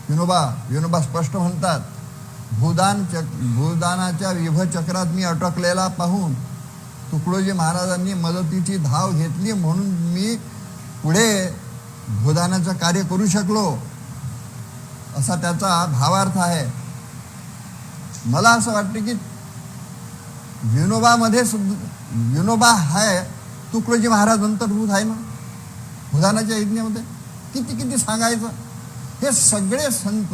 विनोबा स्पष्ट म्हणतात, भूदानाच्या विभचक्रात मी अटकलेला पाहून तुकडोजी महाराजांनी मदतीची धाव घेतली, म्हणून मी पुढे भूदानाचं कार्य करू शकलो, असा त्याचा भावार्थ आहे. मला असं वाटतं की विनोबा आहे, तुकडोजी महाराज अंतर्भूत आहे ना भूदानाच्या यज्ञामध्ये. किती सांगायचं. हे सगळे संत,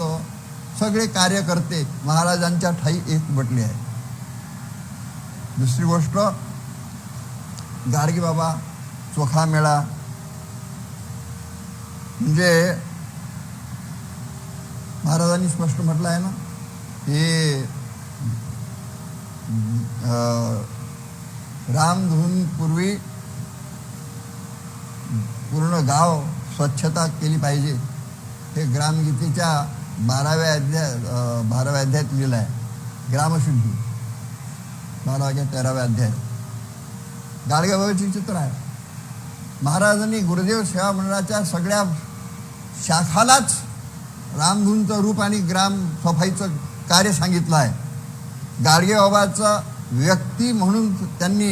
सगळे कार्यकर्ते महाराजांच्या ठाई एकवटले आहे. दुसरी गोष्ट, गाडगे बाबा चोखा मेळा, म्हणजे महाराजांनी स्पष्ट म्हटलं आहे ना, हे रामधून पूर्वी पूर्ण गाव स्वच्छता केली पाहिजे. हे ग्रामगीतेच्या 12व्या अध्यायात लिहिलं आहे. ग्रामशुद्धी 12व्या 13व्या अध्याय. गाडगेबाबांचे चित्र आहे. महाराजांनी गुरुदेव सेवा मंडळाच्या सगळ्या शाखालाच रामधूनचं रूप आणि ग्राम सफाईचं कार्य सांगितलं आहे. गाडगेबाबाचा व्यक्ती म्हणून त्यांनी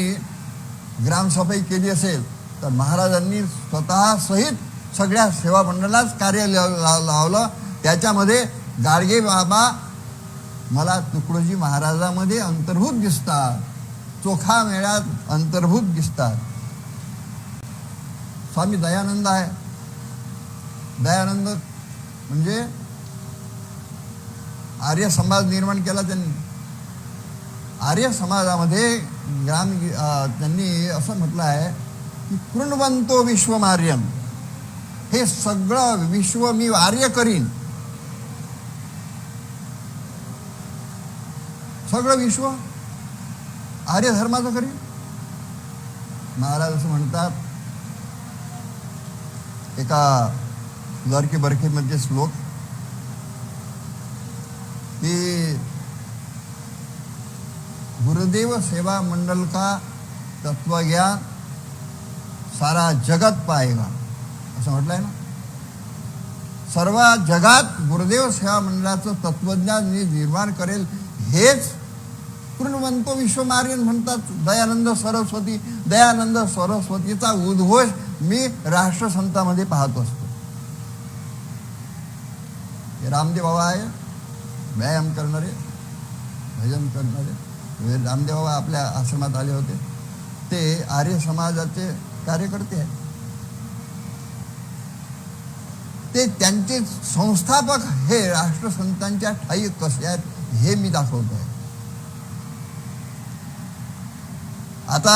ग्रामसफाई केली असेल तर महाराजांनी स्वतः सहित सगळ्या सेवा मंडळालाच कार्य लावलं. त्याच्यामध्ये गाडगेबाबा मला तुकडोजी महाराजामध्ये अंतर्भूत दिसतात, चोखा मेळ्यात अंतर्भूत दिसतात. स्वामी दयानंद आहे. दयानंद म्हणजे आर्य समाज निर्माण केला त्यांनी. आर्य समाजामध्ये त्यांनी असं म्हटलं आहे की कृण्वंतो विश्वमार्यम, हे सगळं विश्व मी आर्य करीन. सगळं विश्व आर्य धर्माचं करीन. महाराज असं म्हणतात, एका लर के बरखे मध्ये श्लोक की गुरुदेव सेवा मंडल का तत्वज्ञान सारा जगत पाएगा, असं म्हटलंय ना. सर्व जगात गुरुदेव सेवा मंडळाचं तत्वज्ञान निर्माण करेल, हेच कृण्वंतो विश्वमार्यन म्हणतात दयानंद सरस्वती. दयानंद सरस्वतीचा उद्घोष मी राष्ट्रसंतामध्ये पाहत असतो. रामदेव बाबा आहे, व्यायाम करणारे, भजन करणारे. रामदेव बाबा आपल्या आश्रमात आले होते. ते आर्य समाजाचे कार्यकर्ते आहेत. ते त्यांचे संस्थापक हे राष्ट्रसंतांच्या ठाई कसे आहेत हे मी दाखवतो आहे. आता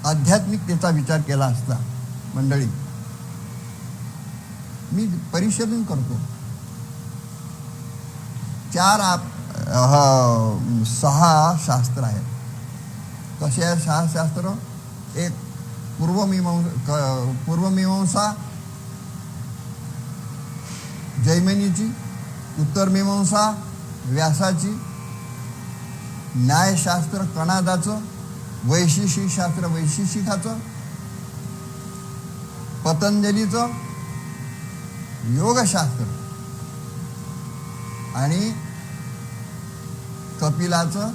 आध्यात्मिकतेचा विचार केला असता मंडळी, मी परिशोधन करतो. 6 शास्त्र आहेत. कसे आहेत 6 शास्त्र? एक पूर्वमीमांसा जैमिनीची, उत्तरमीमांसा व्यासाची, न्यायशास्त्र कणादाचं, वैशेषिक शास्त्र वैशेषिकाचं, पतंजलीचं योगशास्त्र आणि कपिलाचं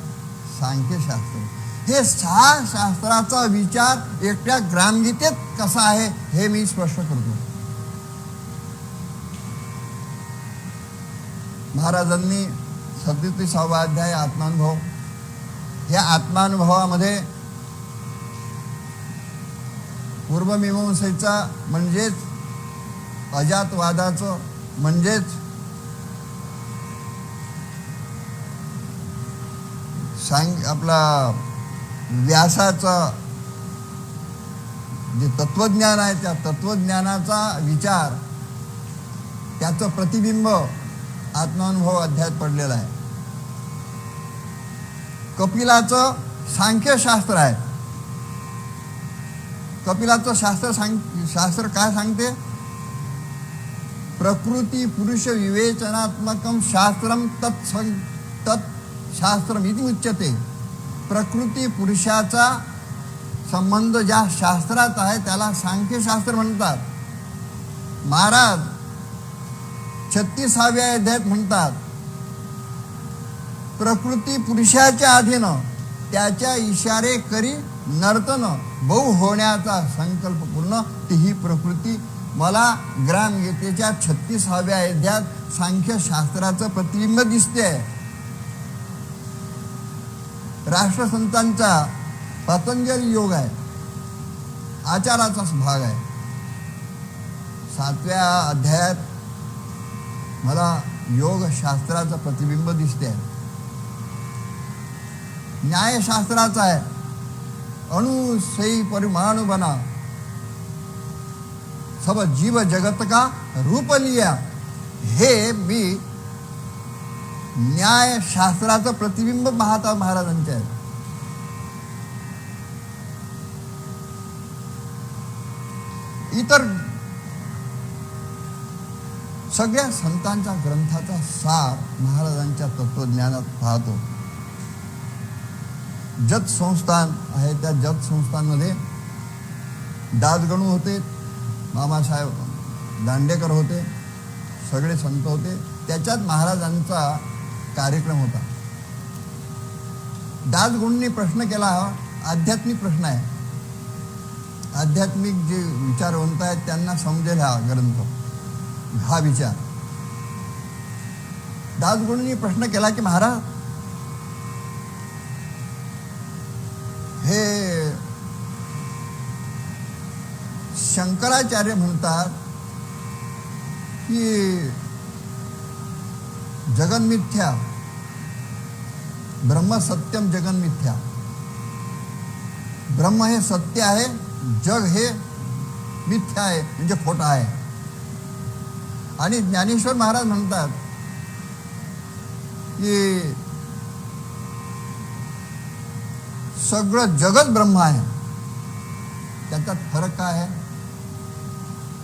सांख्यशास्त्र. हे 6 शास्त्राचा विचार एकट्या ग्रामगीतेत कसा आहे हे मी स्पष्ट करतो. महाराजांनी 37वा अध्याय आत्मानुभव, या आत्मानुभवामध्ये पूर्वमीमांसेचा म्हणजेच अजातवादाचं, म्हणजेच आपला व्यासाचं जे तत्वज्ञान आहे त्या तत्वज्ञानाचा विचार, त्याचं प्रतिबिंब आत्मानुभव अध्यायात पडलेला आहे. कपिलाचं सांख्यशास्त्र आहे. कपिलाचं शास्त्र काय सांगते? प्रकृती पुरुष विवेचनात्मकम शास्त्रम तत् शास्त्रम इति उच्यते. प्रकृती पुरुषाचा संबंध ज्या शास्त्रात आहे त्याला सांख्यशास्त्र म्हणतात. महाराज 36व्या अध्यायात म्हणतात, प्रकृती पुरुषाच्या अधीन त्याच्या इशारे करी नर्तन बहु होण्याचा संकल्प पूर्ण, तीही प्रकृती. मला ग्रामगीतेच्या 36व्या अध्यायात सांख्यशास्त्राचं प्रतिबिंब दिसते. राष्ट्रसंतांचा पतंजली योग आहे, आचाराचाच भाग आहे. 7व्या अध्यायात मला योगशास्त्राचं प्रतिबिंब दिसते. न्यायशास्त्राचा आहे, अणु से परमाणु बना सब जीव जगत का रूप लिया. हे मी न्यायशास्त्राचं प्रतिबिंब महात्मा महाराजांचे आहे. इतर सगळ्या संतांच्या ग्रंथाचा सार महाराजांच्या तत्वज्ञानात पाहतो. जत संस्थान आहे, त्या जत संस्थानमध्ये दासगणू होते, मामासाहेब दांडेकर होते, सगळे संत होते. त्याच्यात महाराजांचा कार्यक्रम होता. दासगणूंनी प्रश्न केला, आध्यात्मिक प्रश्न आहे, आध्यात्मिक जे विचारवंत आहेत त्यांना समजेल हा ग्रंथ, हा विचार. दासगणूंनी प्रश्न केला की महाराज, हे शंकराचार्य म्हणतात की जगन मिथ्या, ब्रह्म सत्यम जगन मिथ्या, ब्रह्म हे सत्य आहे, जग हे मिथ्या आहे, म्हणजे खोटं आहे. आणि ज्ञानेश्वर महाराज म्हणतात की सगळं जगत ब्रह्म आहे. त्याच्यात फरक काय आहे?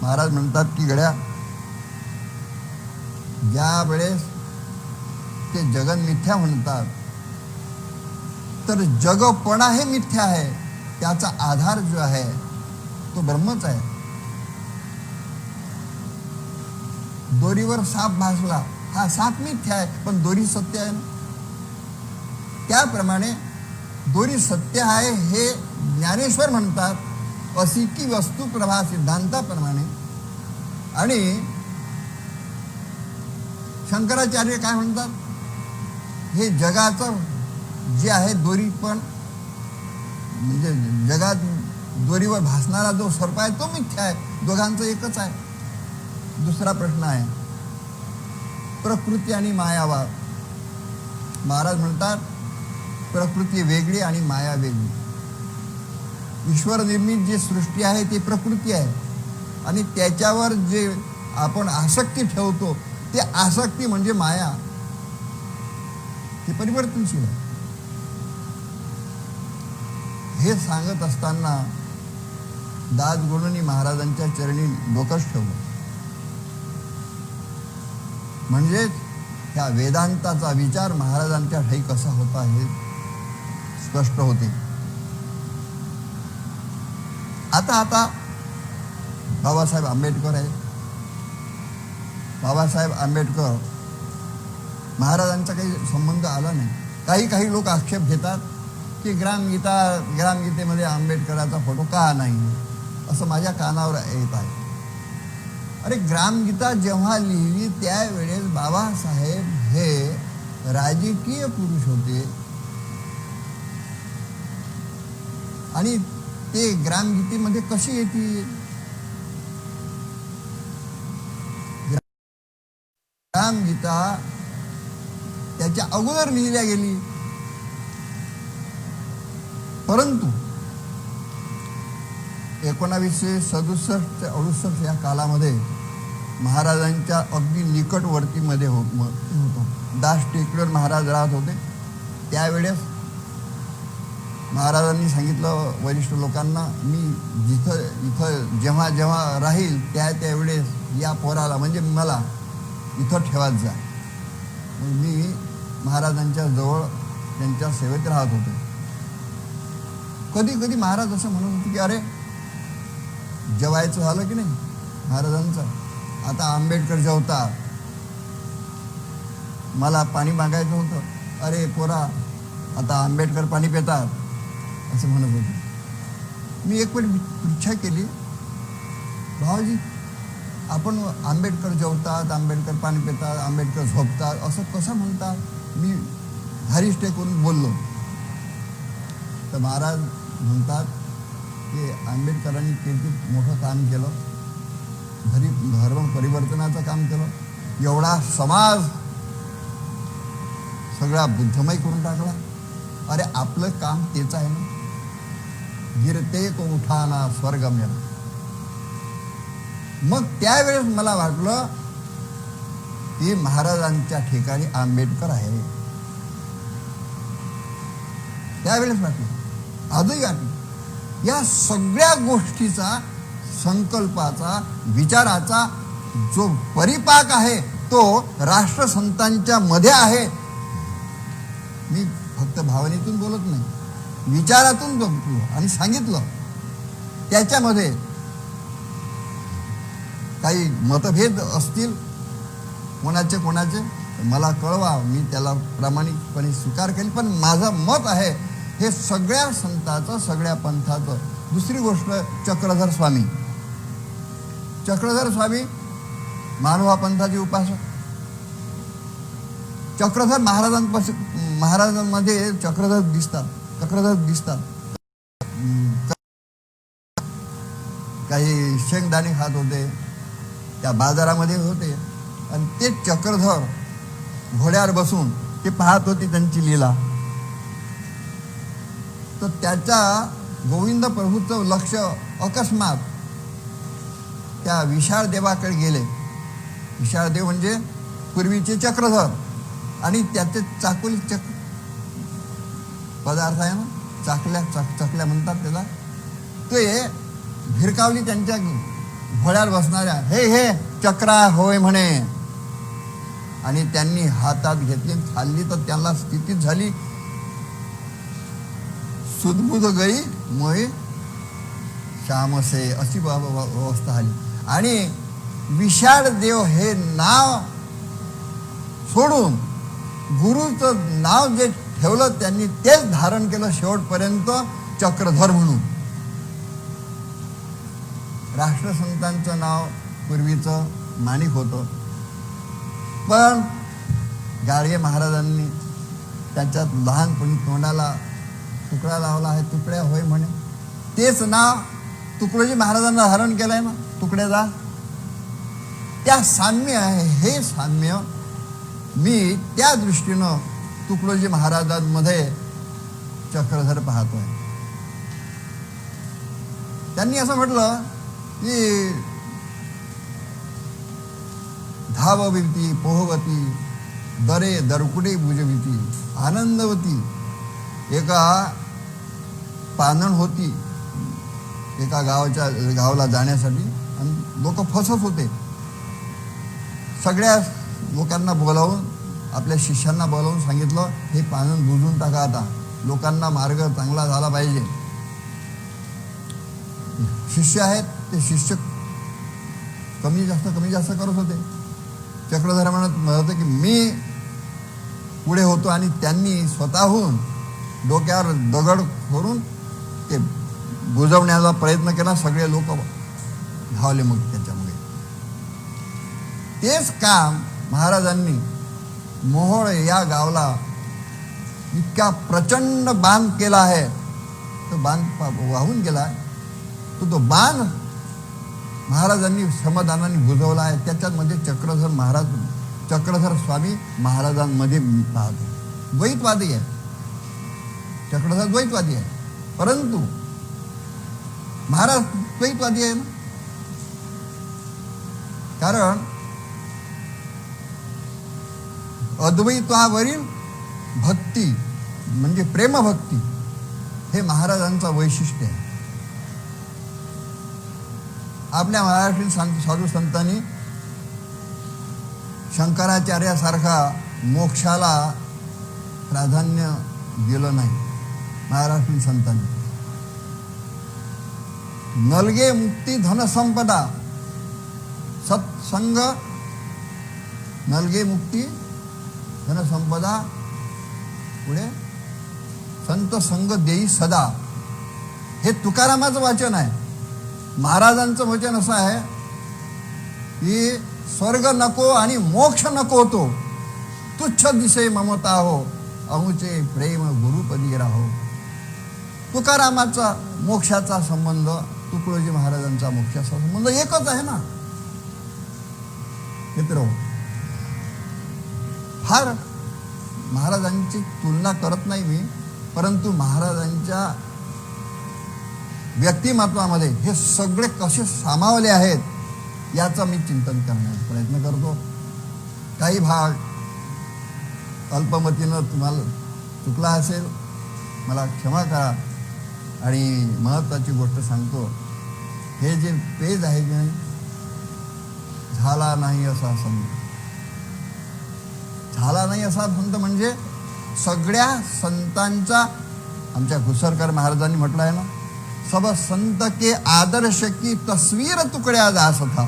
महाराज म्हणतात की गड्या, ज्या वेळेस ते जगन मिथ्या म्हणतात तर जगपणा हे मिथ्या आहे, त्याचा आधार जो आहे तो ब्रह्मच आहे. दोरीवर साप भासला, हा साप मिथ्या आहे, पण दोरी सत्य आहे ना. त्याप्रमाणे दोरी सत्य आहे हे ज्ञानेश्वर म्हणतात, अशी की वस्तू प्रभा सिद्धांताप्रमाणे. आणि शंकराचार्य काय म्हणतात, हे जगाचं जे आहे दोरी, पण म्हणजे जगात दोरीवर भासणारा जो सर्प आहे तो मिथ्या आहे, दोघांचं एकच आहे. दुसरा प्रश्न आहे प्रकृती आणि मायावाद. महाराज म्हणतात प्रकृती वेगळी आणि माया वेगळी. ईश्वर निर्मित जी सृष्टी आहे ती प्रकृती आहे, आणि त्याच्यावर जे आपण आसक्ती ठेवतो ते आसक्ती म्हणजे माया, ते परिवर्तनशील आहे. हे सांगत असताना दासगणूंनी महाराजांच्या चरणी डोकंच ठेवलं. म्हणजे त्या वेदांताचा विचार महाराजांच्या ठाई कसा होता हे स्पष्ट होते. आता बाबासाहेब आंबेडकर आहे. बाबासाहेब आंबेडकर महाराजांचा काही संबंध आला नाही. काही लोक आक्षेप घेतात की ग्रामगीतेमध्ये आंबेडकराचा फोटो का नाही, असं माझ्या कानावर येत आहे. अरे, ग्रामगीता जेव्हा लिहिली त्यावेळेस बाबासाहेब हे राजकीय पुरुष होते, आणि ते ग्रामगीतेमध्ये कशी येते? ग्रामगीता त्याच्या अगोदर लिहिल्या गेली, परंतु 1967 ते 68 या कालामध्ये महाराजांच्या अगदी निकटवर्तीमध्ये होतो. दास टेकडीवर महाराज राहत होते. त्यावेळेस महाराजांनी सांगितलं वरिष्ठ लोकांना, मी इथं जेव्हा राहील त्यावेळेस या पोराला, म्हणजे मला इथं ठेवत जा. मी महाराजांच्या जवळ त्यांच्या सेवेत राहत होते. कधी महाराज असं म्हणत होते की अरे, जेवायचं झालं की नाही महाराजांचं, आता आंबेडकर जेवतात, मला पाणी मागायचं होतं, अरे पोरा आता आंबेडकर पाणी पितात, असं म्हणत होते. मी एक वेळ परीक्षा केली, भावाजी आपण आंबेडकर जेवतात, आंबेडकर पाणी पितात, आंबेडकर झोपतात, असं कसं म्हणतात? मी हरीश टेकून बोललो तर महाराज म्हणतात की आंबेडकरांनी किती मोठं काम केलं, धर्म परिवर्तनाचं काम केलं, एवढा समाज सगळा बुद्धमय करून टाकला. अरे, आपलं काम तेच आहे ना, गिरते को उठाना स्वर्ग मेला. मग त्यावेळेस मला वाटलं की महाराजांच्या ठिकाणी आंबेडकर आहे. त्यावेळेस वाटलं, आजही वाटलं. या सगळ्या गोष्टीचा, संकल्पाचा, विचाराचा जो परिपाक आहे तो राष्ट्रसंतांच्या मध्ये आहे. मी फक्त भावनेतून बोलत नाही, विचारातून जगलो आणि सांगितलं. त्याच्यामध्ये काही मतभेद असतील कोणाचे मला कळवा, मी त्याला प्रामाणिकपणे स्वीकार केली. पण माझं मत आहे हे सगळ्या संतांचं, सगळ्या पंथाचं. दुसरी गोष्ट, चक्रधर स्वामी मानवा पंथाचे उपासक. चक्रधर महाराजांमध्ये चक्रधर दिसतात. काही शेंगदाणे खात होते, त्या बाजारामध्ये होते आणि ते चक्रधर घोड्यावर बसून ते पाहत होती त्यांची लीला. तर त्याच्या गोविंद प्रभूचं लक्ष अकस्मात त्या विशाळ देवाकडे गेले. विशाळ देव म्हणजे पूर्वीचे चक्रधर. आणि त्याचे चाकोली पदार्थ आहे ना, चकल्या म्हणतात त्याला, ते भिरकावली त्यांच्या घोड्यावर बसणाऱ्या. हे चक्रा होय म्हणे. आणि त्यांनी हातात घेतली खाल्ली तर त्यांना स्थितीत झाली सुदबुद गई मोय श्यामसे, अशी अवस्था आली. आणि विशाळ देव हे नाव सोडून गुरुचं नाव जे ठेवलं त्यांनी तेच धारण केलं शेवटपर्यंत, चक्रधर म्हणून. राष्ट्रसंतांचं नाव पूर्वीचं माणिक होतं, पण गाडगे महाराजांनी त्याच्यात लहानपणी तोंडाला तुकडा लावला आहे, तुकड्या होय म्हणे. तेच नाव तुकडोजी महाराजांना धारण केलंय ना, तुकड्याचा. त्या साम्य आहे, हे साम्य मी त्या दृष्टीनं तुकडोजी महाराजांमध्ये चक्रधर पाहतोय. त्यांनी असं म्हटलं की धावविती पोहवती दरे दरकुडे बुजविती आनंदवती. एका पानण होती एका गावाला जाण्यासाठी आणि लोक फसत होते. सगळ्या लोकांना बोलावून, आपल्या शिष्यांना बोलावून सांगितलं हे पानण बुजून टाका, आता लोकांना मार्ग चांगला झाला पाहिजे. शिष्य आहेत ते शिष्य कमी जास्त करत होते. चक्रधर म्हणत होते की मी पुढे होतो आणि त्यांनी स्वतःहून डोक्यावर दगड फोडून ते बुजवण्याचा प्रयत्न केला. सगळे लोक धावले मग त्याच्यामुळे. तेच काम महाराजांनी मोहोळ या गावाला इतका प्रचंड बांध केला आहे, तो बांध वाहून गेला. तो बांध महाराजांनी श्रमदानाने बुजवला आहे. त्याच्यामध्ये चक्रधर स्वामी महाराजांमध्ये पाहतो. द्वैतवादी आहे चक्रधर, द्वैतवादी आहे, परंतु महाराज द्वैतवादी आहे ना. कारण अद्वैतावरील भक्ती म्हणजे प्रेमभक्ती हे महाराजांचं वैशिष्ट्य आहे. आपल्या महाराष्ट्रीय साधू संतांनी शंकराचार्यासारखा मोक्षाला प्राधान्य दिलं नाही. महाराष्ट्रीय संतांनी नलगे मुक्ती धनसंपदा सत्संग, नलगे मुक्ती धनसंपदा, पुढे संत संग देई सदा. हे तुकारामाचं वाचन आहे. महाराजांचं वचन असं आहे की स्वर्ग नको आणि मोक्ष नको तो, तुच्छ दिसे ममता हो, अहुचे प्रेम गुरुपदी राहो. तुकारामाचा मोक्षाचा संबंध, तुकडोजी महाराजांचा मोक्षाचा संबंध एकच आहे ना मित्र. फार महाराजांची तुलना करत नाही मी, परंतु महाराजांच्या व्यक्तिमत्वामध्ये हे सगळे कसे सामावले आहेत याचा मी चिंतन करण्याचा प्रयत्न करतो. काही भाग अल्पमतीनं तुम्हाला चुकला असेल, मला क्षमा करा. आणि महत्त्वाची गोष्ट सांगतो, हे जे पेज आहे की नाही, झाला नाही असा संत. झाला नाही असा संत म्हणजे सगळ्या संतांचा आमच्या घुसरकर महाराजांनी म्हटलं आहे ना, सब संत के आदर्श की तस्वीर तुकड्या दास था.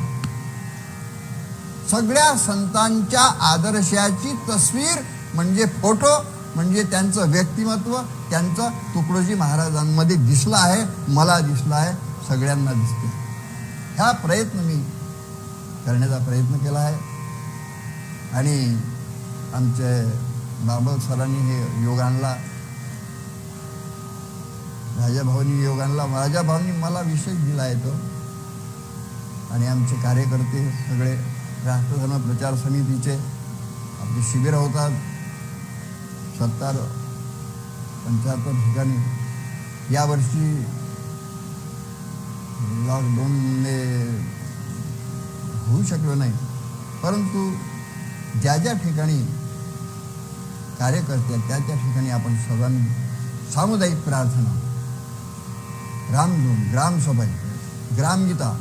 सगळ्या संतांच्या आदर्शाची तस्वीर म्हणजे फोटो, म्हणजे त्यांचं व्यक्तिमत्व, त्यांचं तुकडोजी महाराजांमध्ये दिसलं आहे, मला दिसलं आहे, सगळ्यांना दिसते. ह्या प्रयत्न मी करण्याचा प्रयत्न केला आहे. आणि आमचे बाबा सरांनी हे योग आणला, राजाभाऊंनी योग आणला. राजाभाऊंनी मला विशेष दिला आहे तो. आणि आमचे कार्यकर्ते सगळे राष्ट्रधर्म प्रचार समितीचे आपले शिबिर होतात 70-75 ठिकाणी. यावर्षी लॉकडाऊनने होऊ शकलो नाही, परंतु ज्या ज्या ठिकाणी कार्यकर्ते त्या त्या ठिकाणी आपण सर्वांनी सामुदायिक प्रार्थना, रामधून, ग्रामसभा, ग्रामगीता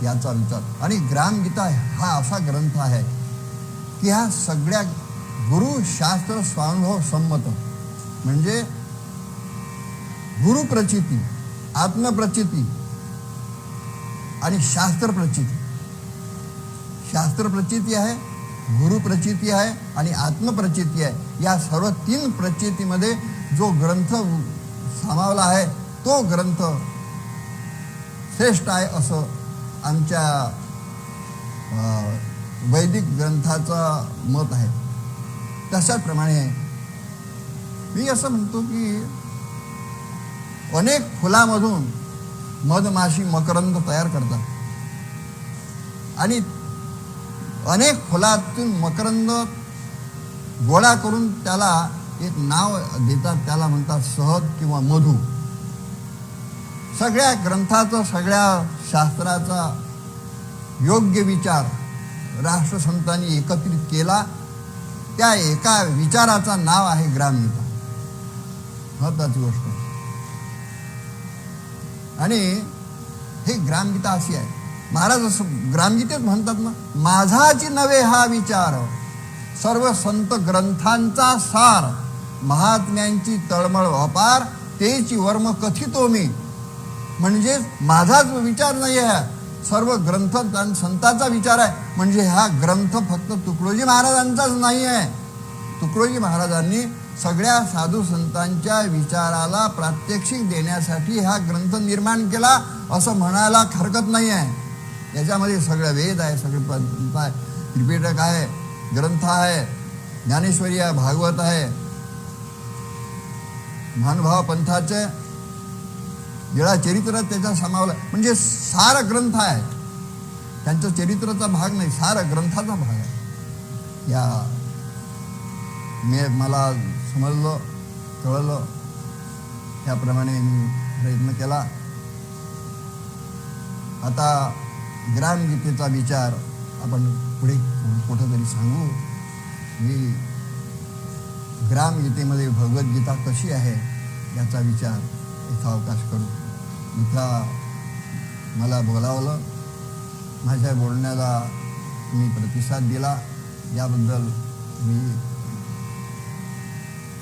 याचा विचार. आणि ग्रामगीता हा असा ग्रंथ आहे की हा सगळ्या गुरुशास्त्र स्वानुभव संमत, म्हणजे गुरुप्रचिती, आत्मप्रचिती आणि शास्त्रप्रचिती. शास्त्रप्रचिती आहे, गुरुप्रचिती आहे आणि आत्मप्रचिती आहे. या सर्व 3 प्रचितीमध्ये जो ग्रंथ सामावला आहे तो ग्रंथ श्रेष्ठ आहे असं आमच्या वैदिक ग्रंथाचं मत आहे. तशाप्रमाणे मी असं म्हणतो की अनेक फुलामधून मधमाशी मकरंद तयार करतात आणि अनेक फुलातून मकरंद गोळा करून त्याला एक नाव देतात, त्याला म्हणतात शहद किंवा मधु. सगळ्या ग्रंथाचा, सगळ्या शास्त्राचा योग्य विचार राष्ट्रसंतांनी एकत्रित केला. त्या एका विचाराचा नाव आहे ग्रामगीता. महत्वाची गोष्ट. आणि हे ग्रामगीता अशी आहे, महाराज असं ग्रामगीतेत म्हणतात ना, माझाची नवे हा विचार, सर्व संत ग्रंथांचा सार, महात्म्यांची तळमळ अपार, तेची वर्म कथितो मी. म्हणजे माझाच विचार नाही आहे, सर्व ग्रंथ संतांचा विचार आहे. म्हणजे हा ग्रंथ फक्त तुकडोजी महाराजांचाच नाही आहे. तुकडोजी महाराजांनी सगळ्या साधू संतांच्या विचाराला प्रात्यक्षिक देण्यासाठी हा ग्रंथ निर्माण केला असं म्हणायला हरकत नाही आहे. याच्यामध्ये सगळं वेद आहे, सगळं त्रिपिटक आहे, ग्रंथ आहे, ज्ञानेश्वरी आहे, भागवत आहे, महानुभाव पंथाचे जेवढा चरित्र त्याचा समावला, म्हणजे सार ग्रंथ आहे. त्यांचं चरित्राचा भाग नाही, सार ग्रंथाचा भाग आहे. या मला समजलं, कळलं, त्याप्रमाणे मी प्रयत्न केला. आता ग्रामगीतेचा विचार आपण पुढे कुठंतरी सांगू. मी ग्रामगीतेमध्ये भगवद्गीता कशी आहे याचा विचार इथं अवकाश करू. इथं मला बोलावलं, माझ्या बोलण्याला मी प्रतिसाद दिला, याबद्दल मी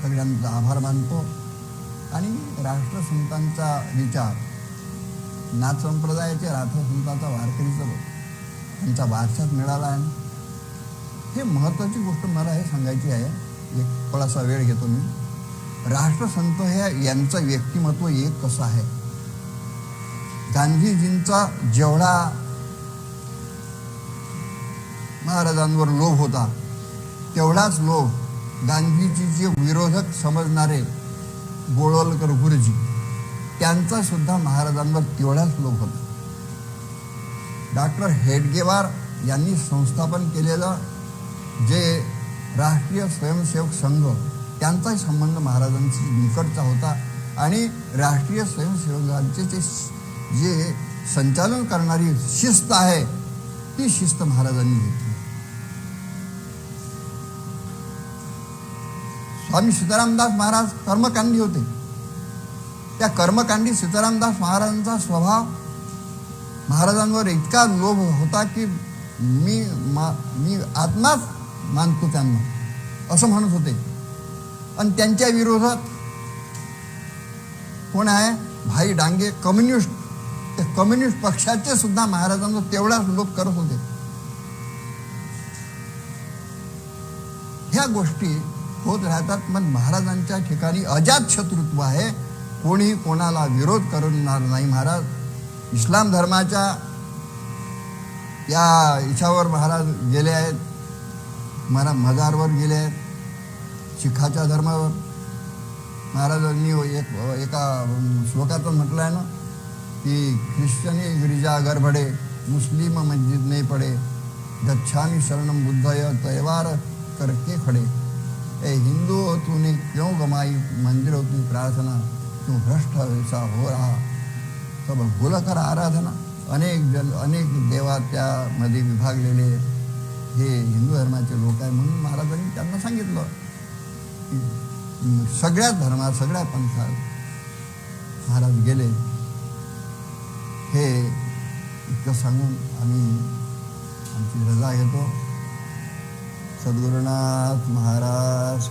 सगळ्यांचा आभार मानतो. आणि राष्ट्रसंतांचा विचार, नाथ संप्रदायाचे राष्ट्रसंतांचा वारकरीचं त्यांचा वारसाच मिळाला आहे. हे महत्त्वाची गोष्ट मला हे सांगायची आहे. एक थोडासा वेळ घेतो मी. राष्ट्रसंत हे यांचं व्यक्तिमत्व एक कसं आहे. गांधीजींचा जेवढा महाराजांवर लोभ होता तेवढाच लोभ गांधीजीचे विरोधक समजणारे गोळवलकर गुरुजी त्यांचा सुद्धा महाराजांवर तेवढाच लोभ होता. डॉक्टर हेडगेवार यांनी संस्थापन केलेलं जे राष्ट्रीय स्वयंसेवक संघ त्यांचाही संबंध महाराजांशी निकटचा होता. आणि राष्ट्रीय स्वयंसेवकांचे जे संचालन करणारी शिस्त आहे ती शिस्त महाराजांनी घेतली. स्वामी सीतारामदास महाराज कर्मकांडी होते. त्या कर्मकांडी सीतारामदास महाराजांचा स्वभाव महाराजांवर इतका लोभ होता की मी आत्माच मानतो त्यांना असं म्हणत होते. आणि त्यांच्या विरोधात कोण आहे? भाई डांगे, कम्युनिस्ट. ते कम्युनिस्ट पक्षाचे सुद्धा महाराजांचा तेवढाच लोक करत होते. ह्या गोष्टी होत राहतात. पण महाराजांच्या ठिकाणी अजात शत्रुत्व आहे. कोणी कोणाला विरोध करणार नाही. महाराज इस्लाम धर्माच्या या याच्यावर महाराज गेले आहेत, मजारवर गेले आहेत. शिखाच्या धर्मावर महाराजांनी एका श्लोकातून म्हटलं आहे ना की ख्रिश्चनी गिरिजा गर्भडे, मुस्लिम मस्जिद नहीं पडे, गच्छामी शरणम बुद्धय तैवार करके खड़े. ए हिंदू हो तूने क्यों गमाई मंदिरों की प्रार्थना, तू भ्रष्ट वैसा हो रहा. सब गोलकर आराधना. अनेक देवा त्यामध्ये विभागलेले हे हिंदू धर्माचे लोक आहे. म्हणून महाराजांनी त्यांना सांगितलं की सगळ्या धर्मात, सगळ्या पंथात महाराज गेले. हे इतकं सांगून आम्ही आमची रजा घेतो. सद्गुरुनाथ महाराज